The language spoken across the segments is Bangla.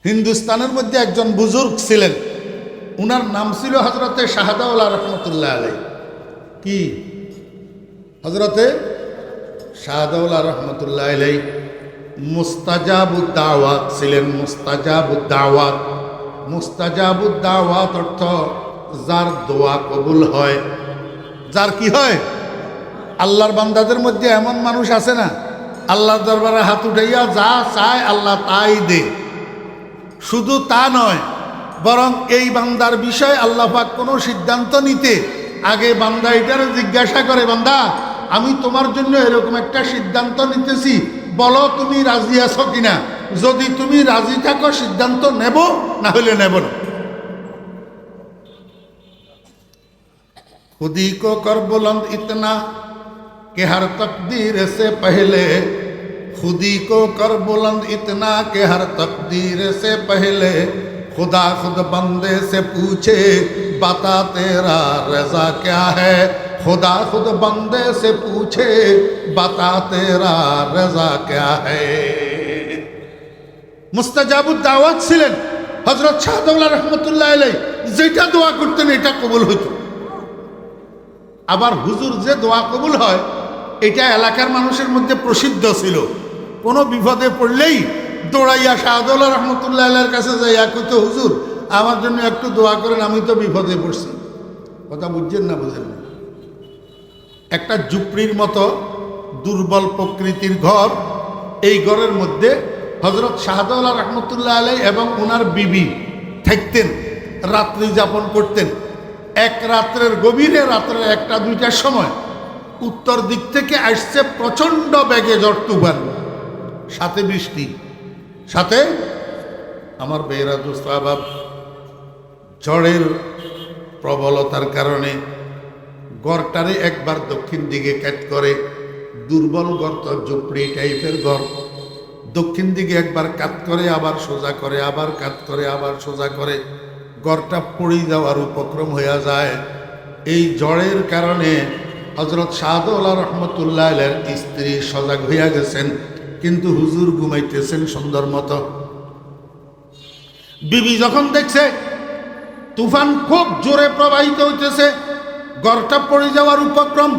হিন্দুস্তানের মধ্যে একজন বুজুর্গ ছিলেন, উনার নাম ছিল হজরতে শাহদাউল্লাহ রহমতুল্লাহ আলাই। কি? হজরতে শাহদাউল্লাহ রহমতুল্লাহ আলাই মুস্তাজাবুদ দাওয়াত ছিলেন। মুস্তাজাবুদ দাওয়াত, মুস্তাজাবুদ দাওয়াত অর্থ যার দোয়া কবুল হয়। যার কি হয়? আল্লাহর বান্দাদের মধ্যে এমন মানুষ আছে না, আল্লাহর দরবারে হাত উঠাইয়া যা চায় আল্লাহ তাই দে। শুধু তা নয়, বরং এই বান্দার বিষয়ে আল্লাহ পাক কোনো সিদ্ধান্ত নিতে আগে বান্দা এটারও জিজ্ঞাসা করে, বান্দা আমি তোমার জন্য এরকম একটা সিদ্ধান্ত নিতেছি, বলো তুমি রাজি আছো কিনা। যদি তুমি রাজি থাকো সিদ্ধান্ত নেব, না হলে নেব না। खुदी को कर बुलंद इतना कि हर तकदीर से पहले, खुदी को कर बुलंद इतना कि हर तकदीर से पहले खुदा खुद बंदे से पूछे बता तेरा रज़ा क्या है। खुदा खुद बंदे से पूछे बता तेरा रज़ा क्या है। মুস্তাজাবুদ দাওয়াত ছিলেন হযরত শাহদাউল্লাহ রহমতুল্লাহ আলাইহি। যেটা দোয়া করতেন এটা কবুল হইত। আবার হুজুর যে দোয়া কবুল হয় এটা এলাকার মানুষের মধ্যে প্রসিদ্ধ ছিল। কোনো বিপদে পড়লেই দৌড়াইয়া শাহদাউল্লাহ রহমতুল্লাহ আলাইহির কাছে যাইয়া কইত, হুজুর আমার জন্য একটু দোয়া করেন, আমি তো বিপদে পড়ছি। কথা বুঝছেন না? বুঝেন না? একটা ঝুপড়ির মতো দুর্বল প্রকৃতির ঘর, এই ঘরের মধ্যে হযরত শাহদাউল্লাহ রহমতুল্লাহ আলাইহি এবং ওনার বিবি থাকতেন, রাত্রি যাপন করতেন। এক রাত্রের গভীরে, রাত্রের 1-2টার সময় উত্তর দিক থেকে আসছে প্রচণ্ড বেগে ঝড় তুফান, সাথে বৃষ্টি, সাথে আমার বেহরা দোস্ত আবাব। ঝড়ের প্রবলতার কারণে গড়টারে একবার দক্ষিণ দিকে ক্যাট করে, দুর্বল গড় তো ঝুপড়ি টাইপের ঘর, দক্ষিণ দিকে একবার কাত করে, আবার সোজা করে, আবার কাত করে, আবার সোজা করে, গড়টা পড়ে যাওয়ার উপক্রম হইয়া যায়। এই ঝড়ের কারণে হযরত শাহদাউল্লাহ রহমতুল্লাহ আলাইহির স্ত্রী সজাগ হইয়া গেছেন, কিন্তু হুজুর ঘুমাইতেছেন সুন্দর মতো। বিবি যখন দেখছে তুফান খুব জোরে প্রবাহিত হইতেছে, গড়টা পড়ে যাওয়ার উপক্রম,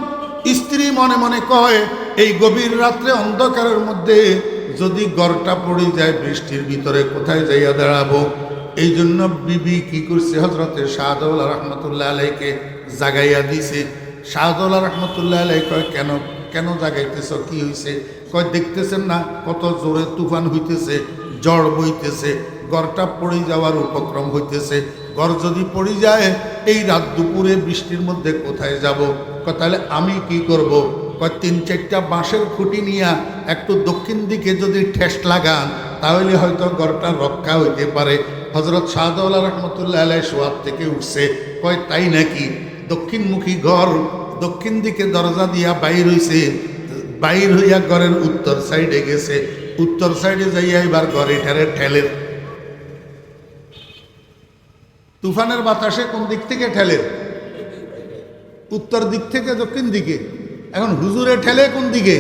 স্ত্রী মনে মনে কয় এই গভীর রাত্রে অন্ধকারের মধ্যে যদি গড়টা পড়ে যায় বৃষ্টির ভিতরে কোথায় যাইয়া দাঁড়াবো। এই জন্য বিবি কি করছে, হযরতে শাহদাউল্লাহ রহমতুল্লাহ আলাইহিকে জাগাইয়া দিছে। শাহদাউল্লাহ রহমতুল্লাহ আলাইহি কয়, কেন কেন জাগাইতেছ, কি হয়েছে? কয় দেখতেছেন না কত জোরে তুফান হইতেছে, ঝড় বইতেছে, গড়টা পড়ে যাওয়ার উপক্রম হইতেছে। গড় যদি পড়ে যায় এই রাত দুপুরে বৃষ্টির মধ্যে কোথায় যাব? কয় তাহলে আমি কি করব? কয় 3-4টা বাঁশের খুঁটি নিয়ে একটু দক্ষিণ দিকে যদি ঠেস লাগান তাহলে হয়তো গড়টা রক্ষা হইতে পারে। হযরত শাহদাউল্লাহ রহমতুল্লাহ আলাইহি শোয়ার থেকে উঠছে, কয় তাই নাকি? দক্ষিণমুখী ঘর, দক্ষিণ দিকে দরজা দিয়া বাইর হইছে, বাইর হইয়া ঘরের উত্তর সাইডে গেছে, উত্তর সাইডে যাইয়া এবার ঘরেটারে ঠেলের। তুফানের বাতাসে কোন দিক থেকে ঠেলের? উত্তর দিক থেকে দক্ষিণ দিকে। এখন হুজুরে ঠেলে কোন দিকে?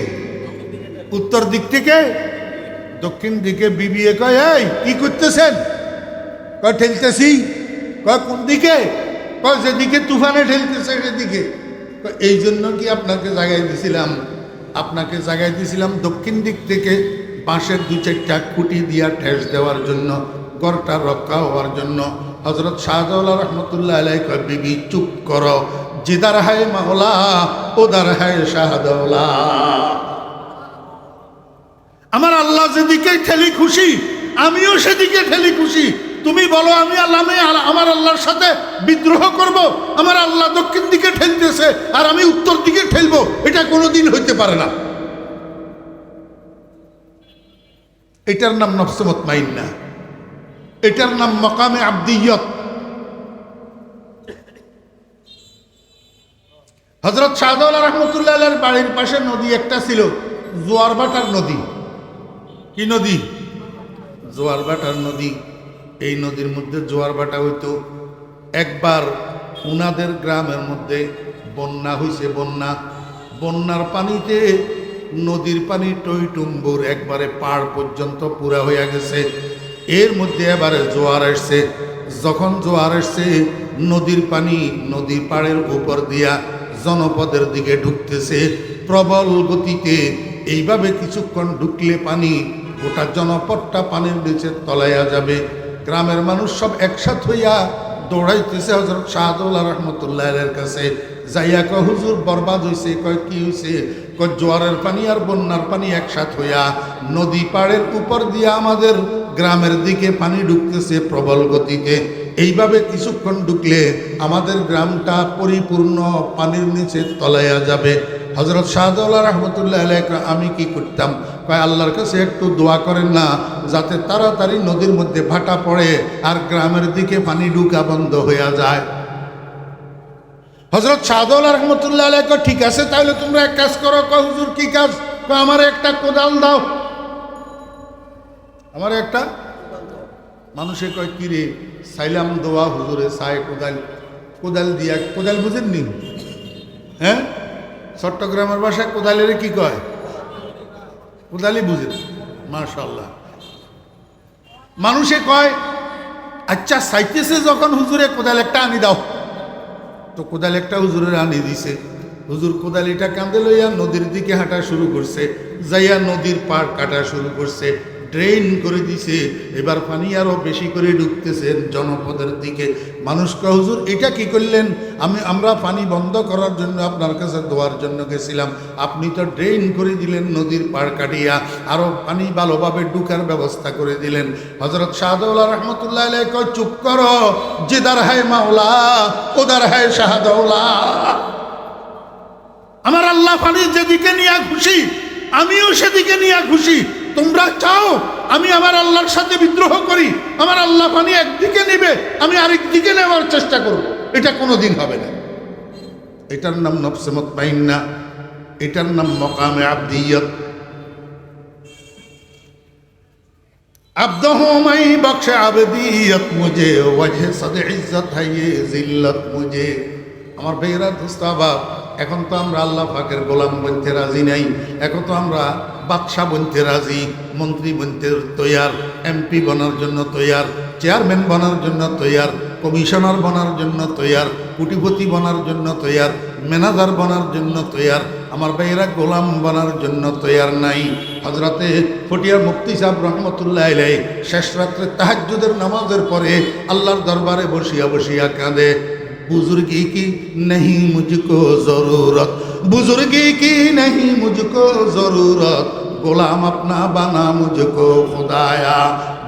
উত্তর দিক থেকে দক্ষিণ দিকে। বিবিয়ে কয়, এই কি করতেছেন? কয় ঠেলতেছি। কয় কোন দিকে? কয় যেদিকে তুফানে ঠেলতেছে সেদিকে। এই জন্য কি আপনাকে জাগাই দিছিলাম? আপনাকে জাগাই দিছিলাম দক্ষিণ দিক থেকে বাঁশের 2-4টা খুঁটি দিয়া ঠেস দেওয়ার জন্য, গড়টা রক্ষা হওয়ার জন্য। হযরত শাহদাউল্লাহ রহমতুল্লাহ আলাইহি কয়, বিবি চুপ করো, জিদার হায় মাওলা ওদার হায় শাহদাউল্লাহ। আমার আল্লাহ যেদিকে ঠেলি খুশি আমিও সেদিকে ঠেলি খুশি। তুমি বলো আমি আমার আল্লাহর সাথে বিদ্রোহ করব? আমার আল্লাহ দক্ষিণ দিকে ঠেলতেছে আর আমি উত্তর দিকে ঠেলবো, এটা কোনোদিন হইতে পারে না। এটার নাম নফসে মুতমাইন্না, এটার নাম মাকামে আবদিয়ত। হযরত শাহদাউল্লাহ রহমতুল্লাহ আলাইহির বাড়ির পাশে নদী একটা ছিল, জোয়ারভাটার নদী। কি নদী? জোয়ারভাটার নদী। এই নদীর মধ্যে জোয়ারভাটা হইতো। একবার উনাদের গ্রামের মধ্যে বন্যা হইছে, বন্যার পানিতে নদীর পানি টইটুম্বুর একবারে পাড় পর্যন্ত পুরা হইয়া গেছে। এর মধ্যে এবারে জোয়ার আসছে। যখন জোয়ার আসছে, নদীর পানি নদী পাড়ের উপর দিয়া জনপদের দিকে ঢুকতেছে প্রবল গতিতে। এইভাবে কিছুক্ষণ ঢুকলে পানি গোটা জনপদটা পানির নিচে তলাইয়া যাবে। গ্রামের মানুষ সব একসাথ হইয়া দৌড়াইতেছে হযরত শাহদৌলা রহমতুল্লাহ এর কাছে। যাইয়া কয়, হুজুর বরবাদ হইছে। কয়, কি হইছে? কয়, জোয়ারের পানি আর বন্যার পানি একসাথ হইয়া নদী পাড়ের উপর দিয়া আমাদের গ্রামের দিকে পানি ঢুকতেছে প্রবল গতিতে। এইভাবে কিছুক্ষণ ঢুকলে আমাদের গ্রামটা পরিপূর্ণ পানির নিচে তলাইয়া যাবে। হযরত শাহদৌলা রহমতুল্লাহ আলাইহি কয়, আমি কি করতাম? কয়, আল্লাহর কাছে একটু দোয়া করেন না, যাতে তাড়াতাড়ি নদীর মধ্যে ভাটা পড়ে আর গ্রামের দিকে পানি ঢুকা বন্ধ হইয়া যায়। হযরত শাহদৌলা রহমতুল্লাহ আলাইহি কয়, ঠিক আছে, তাহলে তোমরা এক কাজ করো। কয়, হুজুর কি কাজ? কয়, আমার একটা কোদাল দাও, আমার একটা। মানুষে কয়, কি রে? সাইলাম দোয়া হুজুরে, সাই কোদাল। কোদাল দিয়া, কোদাল বুঝেননি? হ্যাঁ, চট্টগ্রামের ভাষায় কোদালের কি কয়? কোদালই বুঝেন। মাশাআল্লাহ। মানুষে কয়, আচ্ছা চাইতেছে যখন হুজুরে, কোদাল একটা আনি দাও। তো কোদাল একটা হুজুরের আনি দিছে। হুজুর কোদালিটা কাঁধে লইয়া নদীর দিকে হাঁটা শুরু করছে। যাইয়া নদীর পাড় কাটা শুরু করছে, ড্রেন করে দিছে। এবার পানি আরো বেশি করে ঢুকতেছে জনপদের দিকে। মানুষ কয়, হুজুর এটা কি করলেন? আমরা পানি বন্ধ করার জন্য আপনার কাছে দোয়ার জন্য গেছিলাম, আপনি তো ড্রেন করে দিলেন নদীর পাড় কাটিয়া, আরো পানি ভালোভাবে ঢুকার ব্যবস্থা করে দিলেন। হযরত শাহদৌলা রহমতুল্লাহ আলাইহি কয়, চুপ করো, জিদার হায় মাওলা উদার হায় শাহদৌলা। আমার আল্লাহ পানি যেদিকে নিয়ে খুশি, আমিও সেদিকে নিয়ে খুশি। তোমরা চাও আমি আমার আল্লাহর সাথে বিদ্রোহ করি? আমার আল্লাহ পানি একদিকে নেবে, আমি আরেক দিকে নেওয়ার চেষ্টা করব। এটা কোনোদিন হবে না। এটার নাম নফসে মুতমাইন্না, এটার নাম মকামে আবদিয়ত। আব্দহু মাই বখশে আবদিয়ত মুঝে, ওয়াজহে সদ ইজ্জত है ये जिल्लत मुझे। আমার ভাইয়েরা, দোস্ত আহবাব, এখন তো আমরা আল্লাহ পাকের গোলাম বনতে রাজি নাই। এখন তো আমরা বাদশাহ বনতে রাজি, মন্ত্রী বনতে তৈয়ার, এমপি বনার জন্য তৈয়ার, চেয়ারম্যান বনার জন্য তৈয়ার, কমিশনার বনার জন্য তৈয়ার, কোটিপতি বনার জন্য তৈয়ার, ম্যানেজার বনার জন্য তৈয়ার। আমার ভাইয়েরা, গোলাম বনার জন্য তৈয়ার নাই। হজরতে ফটিয়ার মুফতি সাহেব রহমতুল্লাহ আলাইহি শেষ রাত্রে তাহাজ্জুদের নামাজের পরে আল্লাহর দরবারে বসিয়া বসিয়া কাঁদে, बुजुर्गी की नहीं मुझको जरूरत, बुजुर्गी की नहीं मुझको जरूरत, गुलाम अपना बना मुझको खुदाया,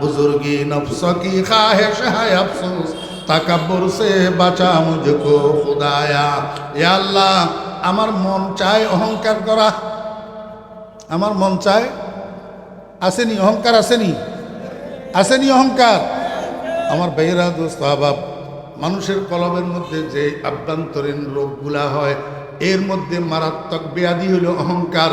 बुजुर्गी नफ्स की ख्वाहिश है अफसोस, तकब्बुर से बचा मुझको खुदाया। या अल्लाह, আমার মন চায় অহংকার করা, আমার মন চায়। আসেনি অহংকার? আসেনি? আসেনি অহংকার? আমার ভাইয়েরা, দোস্ত আহবাব, মানুষের কলবের মধ্যে যে আভ্যন্তরীণ রোগগুলা হয়, এর মধ্যে মারাত্মক ব্যাধি হলো অহংকার।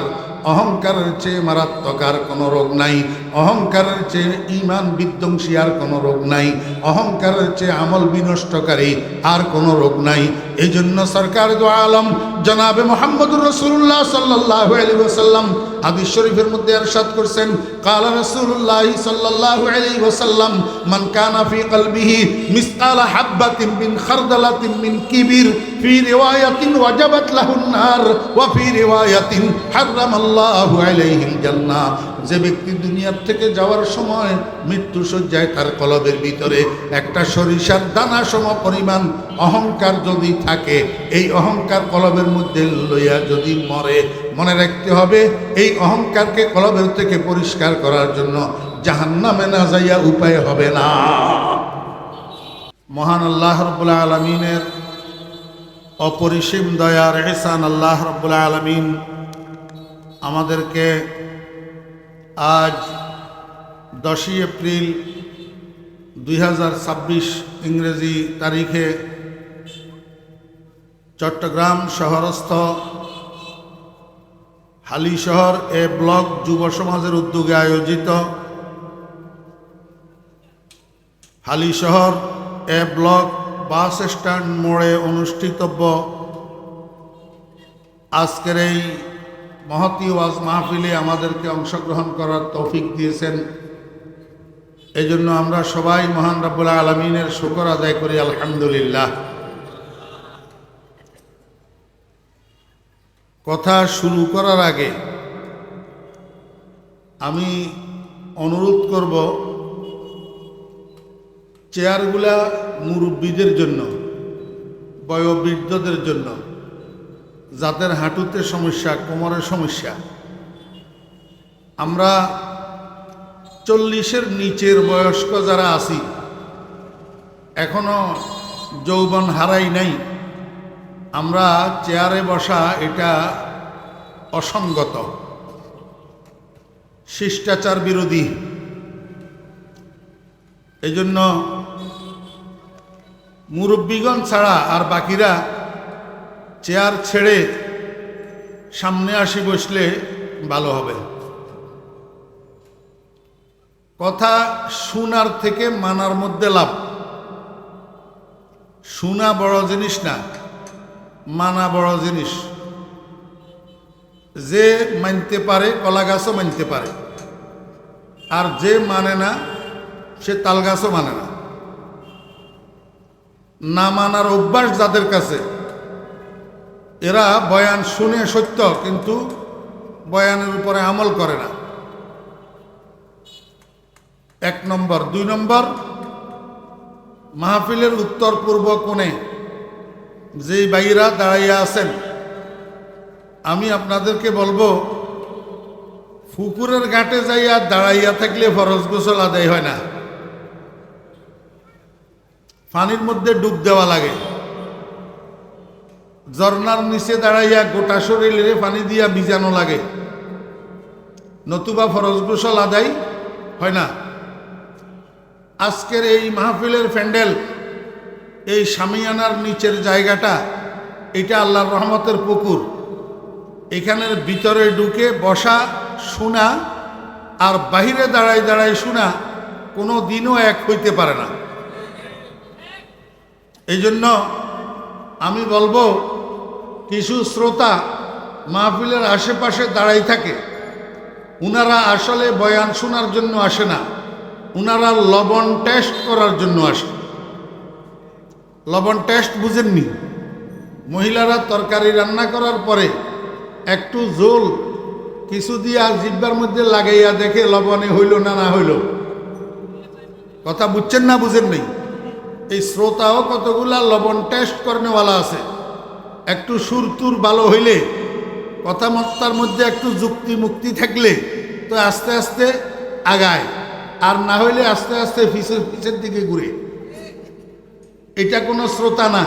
অহংকারের চেয়ে মারাত্মক আর কোনো রোগ নাই। অহংকারের চেয়ে ঈমান বিধ্বংসী আর কোনো রোগ নাই। অহংকারের চেয়ে আমল বিনষ্টকারী আর কোনো রোগ নাই। এই জন্য সরকার দো আলম জনাবে মুহাম্মদুর রাসূলুল্লাহ সাল্লাল্লাহু আলাইহি ওয়াসাল্লাম হাদিস শরীফের মধ্যে ইরশাদ করছেন, ক্বালা রাসূলুল্লাহ সাল্লাল্লাহু আলাইহি ওয়াসাল্লাম, মান কানা ফি কলবিহি মিসকালা হাববাতিন মিন খারদালাতিন মিন কিবির ফি রিওয়ায়াতিন ওয়াজাবাত লাহুন নার ওয়া ফি রিওয়ায়াতিন হারামাল্লাহু আলাইহিল জান্নাহ। যে ব্যক্তি দুনিয়ার থেকে যাওয়ার সময় মৃত্যু শয্যায় তার কলবের ভিতরে একটা সরিষার দানা সম পরিমাণ অহংকার যদি থাকে, এই অহংকার কলবের মধ্যে লইয়া যদি মরে, মনে রাখতে হবে এই অহংকারকে কলবের থেকে পরিষ্কার করার জন্য জাহান্নামে না যাইয়া উপায় হবে না। মহান আল্লাহ রাব্বুল আলামিনের অপরিসীম দয়ার ইহসান, আল্লাহ রাব্বুল আলামিন আমাদেরকে আজ 10 এপ্রিল 2026 ইংরেজি তারিখে চট্টগ্রাম শহরস্থ হালিশহর এ ব্লক যুব সমাজের উদ্যোগে আয়োজিত হালিশহর এ ব্লক বাস স্ট্যান্ড মোড়ে অনুষ্ঠিতব্য আজকের এই মহতী ওয়াজ মাহফিলে আমাদেরকে অংশগ্রহণ করার তৌফিক দিয়েছেন এই জন্য আমরা সবাই মহান রব্বুল আলামিনের শুকর আদায় করি, আলহামদুলিল্লাহ। কথা শুরু করার আগে আমি অনুরোধ করব, চেয়ারগুলা মুরব্বীদের জন্য, বয়োবৃদ্ধদের জন্য, যাদের হাঁটুতে সমস্যা, কোমরের সমস্যা। আমরা 40-এর নিচের বয়স্ক যারা আছি, এখনো যৌবন হারাই নাই, আমরা চেয়ারে বসা এটা অসঙ্গত, শিষ্টাচার বিরোধী। এই জন্য মুরব্বীগণ ছাড়া আর বাকিরা চেয়ার ছেড়ে সামনে আসি বসলে ভালো হবে। কথা শোনার থেকে মানার মধ্যে লাভ। শোনা বড় জিনিস না, মানা বড় জিনিস। যে মানতে পারে কলা গাছও মানতে পারে, আর যে মানে না সে তাল গাছও মানে না। না মানার অভ্যাস যাদের কাছে, এরা বয়ান শুনে সত্য, কিন্তু বয়ানের উপরে আমল করে না। 1 নম্বর। 2 নম্বর, মাহফিলের উত্তর পূর্ব কোণে যেই ভাইরা দাঁড়াইয়া আছেন, আমি আপনাদেরকে বলবো, পুকুরের ঘাটে যাইয়া দাঁড়াইয়া থাকলে ফরজ গোসল আদায় হয় না, পানির মধ্যে ডুব দেওয়া লাগে। ঝর্নার নিচে দাঁড়াইয়া গোটা শরীরে পানি দিয়া ভিজানো লাগে, নতুবা ফরজ গোসল আদায় হয় না। আজকের এই মাহফিলের প্যান্ডেল, এই শামিয়ানার নিচের জায়গাটা, এটা আল্লাহর রহমতের পুকুর। এখানের ভিতরে ঢুকে বসা শোনা আর বাহিরে দাঁড়াই দাঁড়াই শোনা কোনো দিনও এক হইতে পারে না। এই জন্য আমি বলবো, কিছু শ্রোতা মাহফিলের আশেপাশে দাঁড়াই থাকে, উনারা আসলে বয়ান শোনার জন্য আসে না, উনারা লবণ টেস্ট করার জন্য আসে। লবণ টেস্ট বুঝেননি? মহিলারা তরকারি রান্না করার পরে একটু জোল কিছু দিয়া জিব্বার মধ্যে লাগাইয়া দেখে লবণে হইল না না হইল। কথা বুঝছেন না বুঝেন নেই? এই শ্রোতাও কতগুলা লবণ টেস্ট করনেওয়ালা আছে। একটু সুরতুর ভালো হইলে, কথাবার্তার মধ্যে একটু যুক্তি মুক্তি থাকলে তো আস্তে আস্তে আগায়, আর না হইলে আস্তে আস্তে পিছের দিকে ঘুরে। এটা কোনো শ্রোতা না।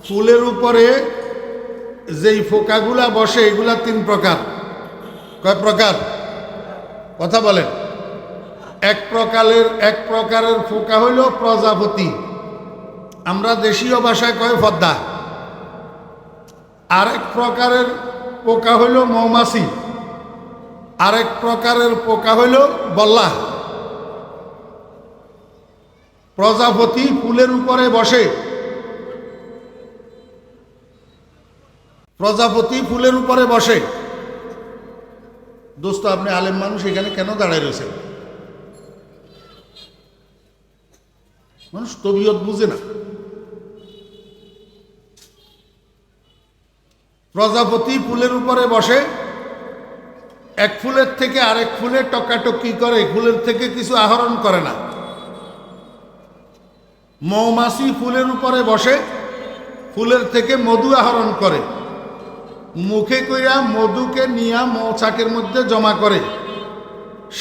ফুলের উপরে যেই ফোকাগুলা বসে, এগুলা 3 প্রকার। কয় প্রকার? কথা বলেন। এক প্রকারের ফোকা হইল প্রজাপতি, আমরা দেশীয় ভাষায় কয় পদ্মা। আরেক প্রকারের পোকা হইল মৌমাছি, আরেক প্রকারের পোকা হইল বল্লা। প্রজাপতি ফুলের উপরে বসে, প্রজাপতি ফুলের উপরে বসে। দোস্ত, আপনি আলেম মানুষ, এখানে কেন দাঁড়ায় রয়েছেন? মানুষ তবিয়ত বুঝে না। প্রজাপতি ফুলের উপরে বসে, এক ফুলের থেকে আরেক ফুলে টকাটকি করে, ফুলের থেকে কিছু আহরণ করে না। মৌমাছি ফুলের উপরে বসে, ফুলের থেকে মধু আহরণ করে, মুখে কইরা মধুকে নিয়া মৌচাকের মধ্যে জমা করে।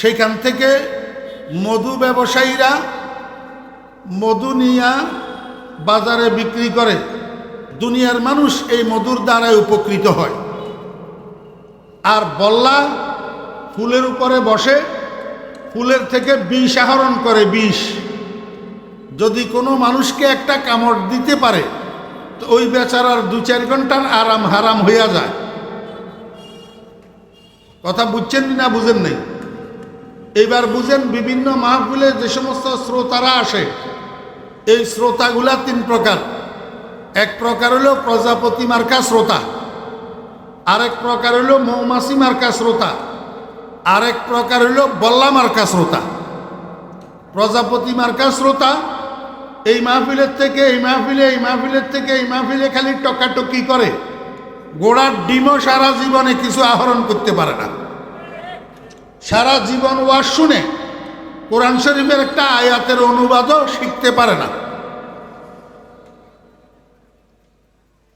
সেখান থেকে মধু ব্যবসায়ীরা মধু নিয়া বাজারে বিক্রি করে। দুনিয়ার মানুষ এই মধুর দ্বারাই উপকৃত হয়। আর বল্লা ফুলের উপরে বসে, ফুলের থেকে বিষ আহরণ করে। বিষ যদি কোনো মানুষকে একটা কামড় দিতে পারে, তো ওই বেচারার 2-4 ঘন্টার আরাম হারাম হইয়া যায়। কথা বুঝছেন না বুঝেন নাই? এইবার বুঝেন, বিভিন্ন মাহফিলে যে সমস্ত শ্রোতারা আসে, এই শ্রোতাগুলা 3 প্রকার। এক প্রকার হলো প্রজাপতি মার্কা শ্রোতা, আরেক প্রকার হলো মৌমাছি মার্কা শ্রোতা, আরেক প্রকার হলো বল্লা মার্কা শ্রোতা। প্রজাপতি মার্কা শ্রোতা, এই মাহফিলের থেকে এই মাহফিলে, এই মাহফিলের থেকে এই মাহফিলে খালি টকাটকি করে, গোড়ার ডিমও সারা জীবনে কিছু আহরণ করতে পারে না। সারা জীবন ওয়াজ শুনে কোরআন শরীফের একটা আয়াতের অনুবাদও শিখতে পারে না।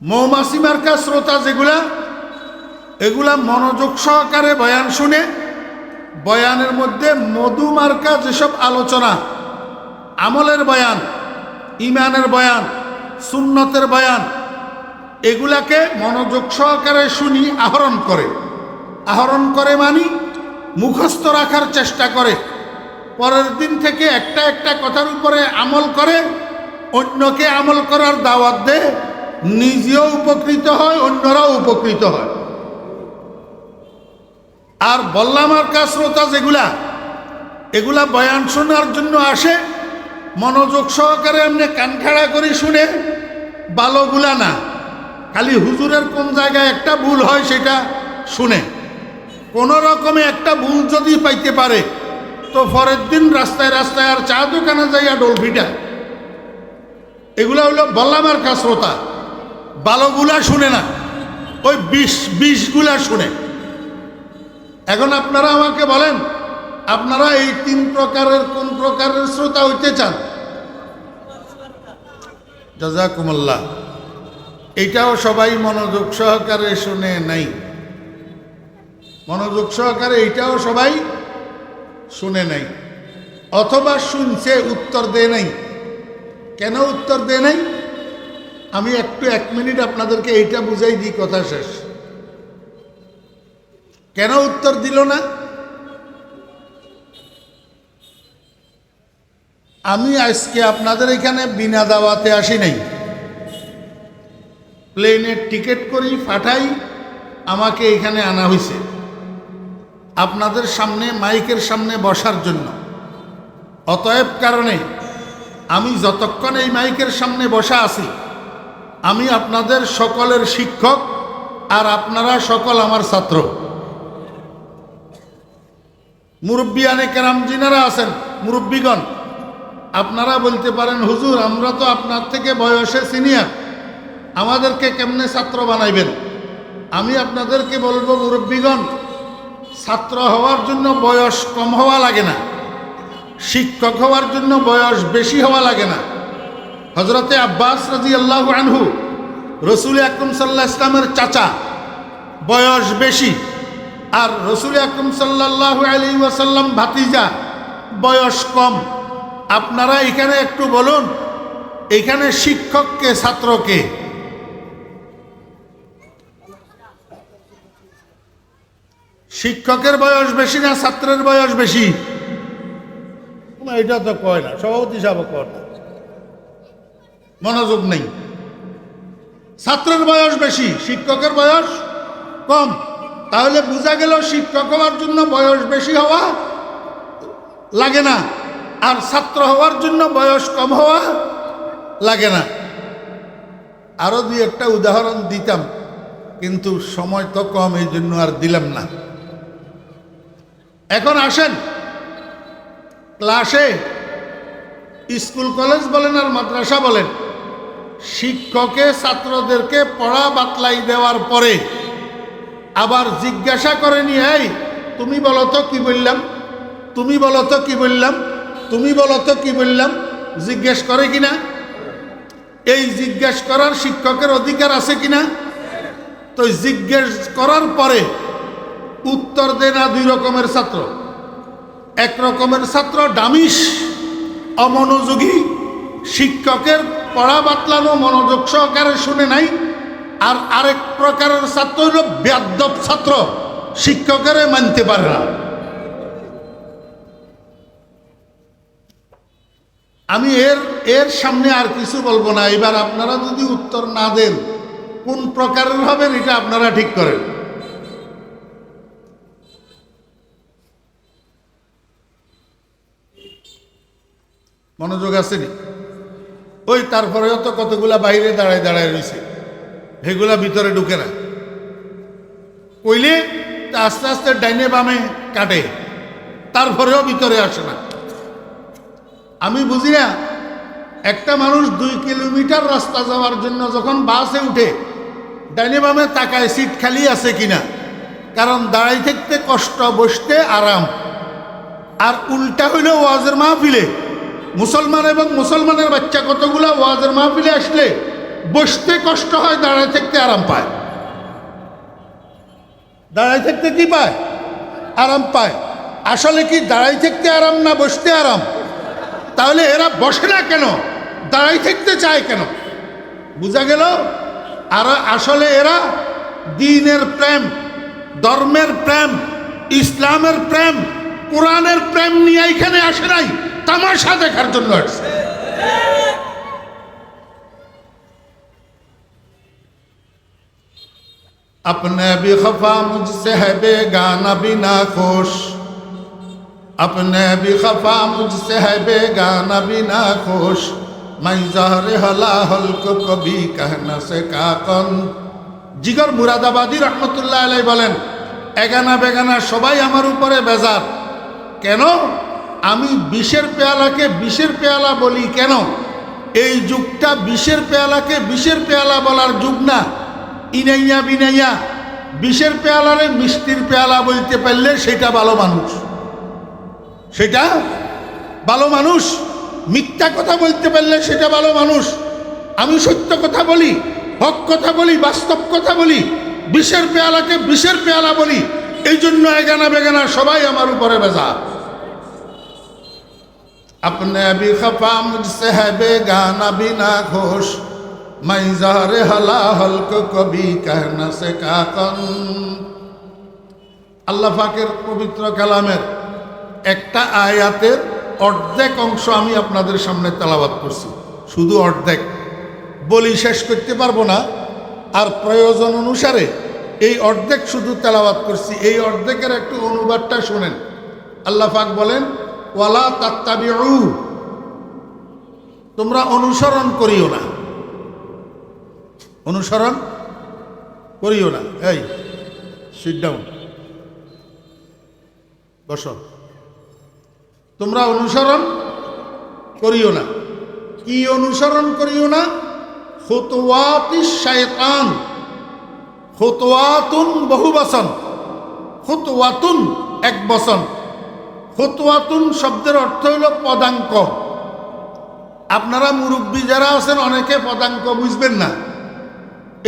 মৌমাছি মার্কা শ্রোতা যেগুলা, এগুলা মনোযোগ সহকারে বয়ান শুনে, বয়ানের মধ্যে মধু মার্কা যেসব আলোচনা, আমলের বয়ান, ইমানের বয়ান, সুন্নতের বয়ান, এগুলাকে মনোযোগ সহকারে শুনি আহরণ করে। আহরণ করে মানি মুখস্থ রাখার চেষ্টা করে, পরের দিন থেকে একটা একটা কথার উপরে আমল করে, অন্যকে আমল করার দাওয়াত দেয়, নিজেও উপকৃত হয়, অন্যরাও উপকৃত হয়। আর বললাম আর কা শ্রোতা যেগুলা, এগুলা বয়ান শোনার জন্য আসে, মনোযোগ সহকারে এমনি কান খাড়া করে শুনে, ভালোগুলা না, খালি হুজুরের কোন জায়গায় একটা ভুল হয় সেটা শুনে, কোন রকমে একটা ভুল যদি পাইতে পারে তো পরের দিন রাস্তায় রাস্তায় আর চা দোকানে যাইয়া ডলফিটা। এগুলা হলো বললাম আর কা শ্রোতা, ভালোগুলা শুনে না, ওই বিষগুলা শুনে। এখন আপনারা আমাকে বলেন, আপনারা এই তিন প্রকারের কোন প্রকারের শ্রোতা হইতে চান? জাযাকুমুল্লাহ। এইটাও সবাই মনোযোগ সহকারে শুনে নাই, মনোযোগ সহকারে এইটাও সবাই শুনে নাই, অথবা শুনছে উত্তর দেয় নাই। কেন উত্তর দেয় নাই? আমি একটু 1 মিনিট আপনাদেরকে এইটা বুঝাই দিই, কথা শেষ। কেন উত্তর দিল না? আমি আজকে আপনাদের এখানে বিনা দাওয়াতে আসি নাই, প্লেনের টিকিট করি পাঠাই, আমাকে এখানে আনা হয়েছে আপনাদের সামনে মাইকের সামনে বসার জন্য। অতএব কারণে আমি যতক্ষণ এই মাইকের সামনে বসা আছি, আমি আপনাদের সকলের শিক্ষক, আর আপনারা সকল আমার ছাত্র। মুরব্বিয়ানে কেরাম যিনারা আছেন, মুরব্বিগণ, আপনারা বলতে পারেন, হুজুর আমরা তো আপনার থেকে বয়সে সিনিয়র, আমাদেরকে কেমনে ছাত্র বানাইবেন? আমি আপনাদেরকে বলবো, মুরব্বিগণ, ছাত্র হওয়ার জন্য বয়স কম হওয়া লাগে না, শিক্ষক হওয়ার জন্য বয়স বেশি হওয়া লাগে না। হযরতে আব্বাস রাদিয়াল্লাহু আনহু, রসুল আকরাম সাল্লাল্লাহু আলাইহি ওয়াসাল্লামের চাচা, বয়স বেশি, আর রসুল আকরাম সাল্লাল্লাহু আলাইহি ওয়াসাল্লাম ভাতিজা, বয়স কম। আপনারা এখানে একটু বলুন, এখানে শিক্ষককে ছাত্রকে? শিক্ষকের বয়স বেশি না ছাত্রের বয়স বেশি? এটা তো কয় না, সভাপতি সাহেব কয় না, মনোযোগ নেই। ছাত্রের বয়স বেশি, শিক্ষকের বয়স কম। তাহলে বোঝা গেল শিক্ষক হওয়ার জন্য বয়স বেশি হওয়া লাগে না, আর ছাত্র হওয়ার জন্য বয়স কম হওয়া লাগে না। আরো 2-1টা উদাহরণ দিতাম, কিন্তু সময় তো কম, এই জন্য আর দিলাম না। এখন আসেন, ক্লাসে, স্কুল কলেজ বলেন আর মাদ্রাসা বলেন, শিক্ষকে ছাত্রদেরকে পড়া বাতলাই দেওয়ার পরে আবার জিজ্ঞাসা করেনি, এই তুমি বলো তো কি বললাম, তুমি বলো তো কি বললাম, তুমি বলো তো কি বললাম, জিজ্ঞেস করে কিনা? এই জিজ্ঞেস করার শিক্ষকের অধিকার আছে কিনা? তো জিজ্ঞেস করার পরে উত্তর দেয় না 2 রকমের ছাত্র। এক রকমের ছাত্র ডামিস, অমনোযোগী, শিক্ষকের পড়া বাতলানো মনোযোগ সহকারে শুনে নাই। আর আরেক প্রকারের ছাত্র হল বেয়াদ্দব ছাত্র, শিক্ষকের মানতে পারে না। আমি এর সামনে আর কিছু বলবো না। এবার আপনারা যদি উত্তর না দেন কোন প্রকারের হবেন, এটা আপনারা ঠিক করেন। মনোযোগ আসেনি? ওই তারপরেও তো কতগুলা বাইরে দাঁড়ায় দাঁড়ায় রয়েছে, সেগুলা ভিতরে ঢুকে না। কইলে আস্তে আস্তে ডাইনে বামে কাটে, তারপরেও ভিতরে আসে না। আমি বুঝি না, একটা মানুষ 2 কিলোমিটার রাস্তা যাওয়ার জন্য যখন বাসে উঠে ডাইনে বামে তাকায় সিট খালি আছে কিনা, কারণ দাঁড়াই থাকতে কষ্ট, বসতে আরাম। আর উল্টা হইল ওয়াজের মাহফিলে, মুসলমান এবং মুসলমানের বাচ্চা কতগুলা ওয়াজের মাহফিলে আসলে বসতে কষ্ট হয়, দাঁড়াই থাকতে আরাম পায়। দাঁড়াই থাকতে কি পায়? আরাম পায়। আসলে কি দাঁড়াই থাকতে আরাম না বসতে আরাম? তাহলে এরা বসে না কেন, দাঁড়াই থাকতে চায় কেন? বুঝা গেল? আর আসলে এরা দ্বীনের প্রেম, ধর্মের প্রেম, ইসলামের প্রেম, কোরআনের প্রেম নিয়ে এখানে আসে নাই, তামাশা দেখার জন্য আসছে। अपने भी खफा मुझसे है बेगाना बिना खुश, अपने भी खफा मुझसे है बेगाना बिना खुश, मैं ज़हर हलाहल को कभी कह न सका कौन। জিগর মুরাদাবাদী রহমতুল্লাহ আলাইহি বলেন, এগানা বেগানা সবাই আমার উপরে বেজার। কেন? আমি বিষের পেয়ালাকে বিষের পেয়ালা বলি কেন? এই যুগটা বিষের পেয়ালাকে বিষের পেয়ালা বলার যুগ না। ইনাইয়া বিনাইয়া বিষের পেয়ালারে মিষ্টির পেয়ালা বলতে পারলে সেটা ভালো মানুষ, সেটা ভালো মানুষ। মিথ্যা কথা বলতে পারলে সেটা ভালো মানুষ। আমি সত্য কথা বলি, হক কথা বলি, বাস্তব কথা বলি, বিষের পেয়ালাকে বিষের পেয়ালা বলি, এই জন্য এগানা বেগানা সবাই আমার উপরে বেজা। अपने भी खफा मुझसे है बेगाना बिना खुश, मैं ज़हर हलाहल को कभी कह न सका कौन। আল্লাহ পাকের পবিত্র কালামের একটা আয়াতের অর্ধেক অংশ আমি আপনাদের সামনে তেলাওয়াত করছি, শুধু অর্ধেক, বলি শেষ করতে পারবো না। আর প্রয়োজন অনুসারে এই অর্ধেক শুধু তেলাওয়াত করছি। এই অর্ধেকের একটু অনুবাদটা শুনেন। আল্লাহ পাক বলেন, ওয়ালা তাত্তাবিউ, তোমরা অনুসরণ করিও না, অনুসরণ করিও না। এই সিট ডাউন, বসো। তোমরা অনুসরণ করিও না। কি অনুসরণ করিও না? খুতওয়াতিশ শায়তান। খুতওয়াতুন বহু বচন, খুতওয়াতুন এক বচন। খুতওয়াতুন শব্দের অর্থ হইল পদাঙ্ক। আপনারা মুরব্বী যারা আছেন অনেকে পদাঙ্ক বুঝবেন না,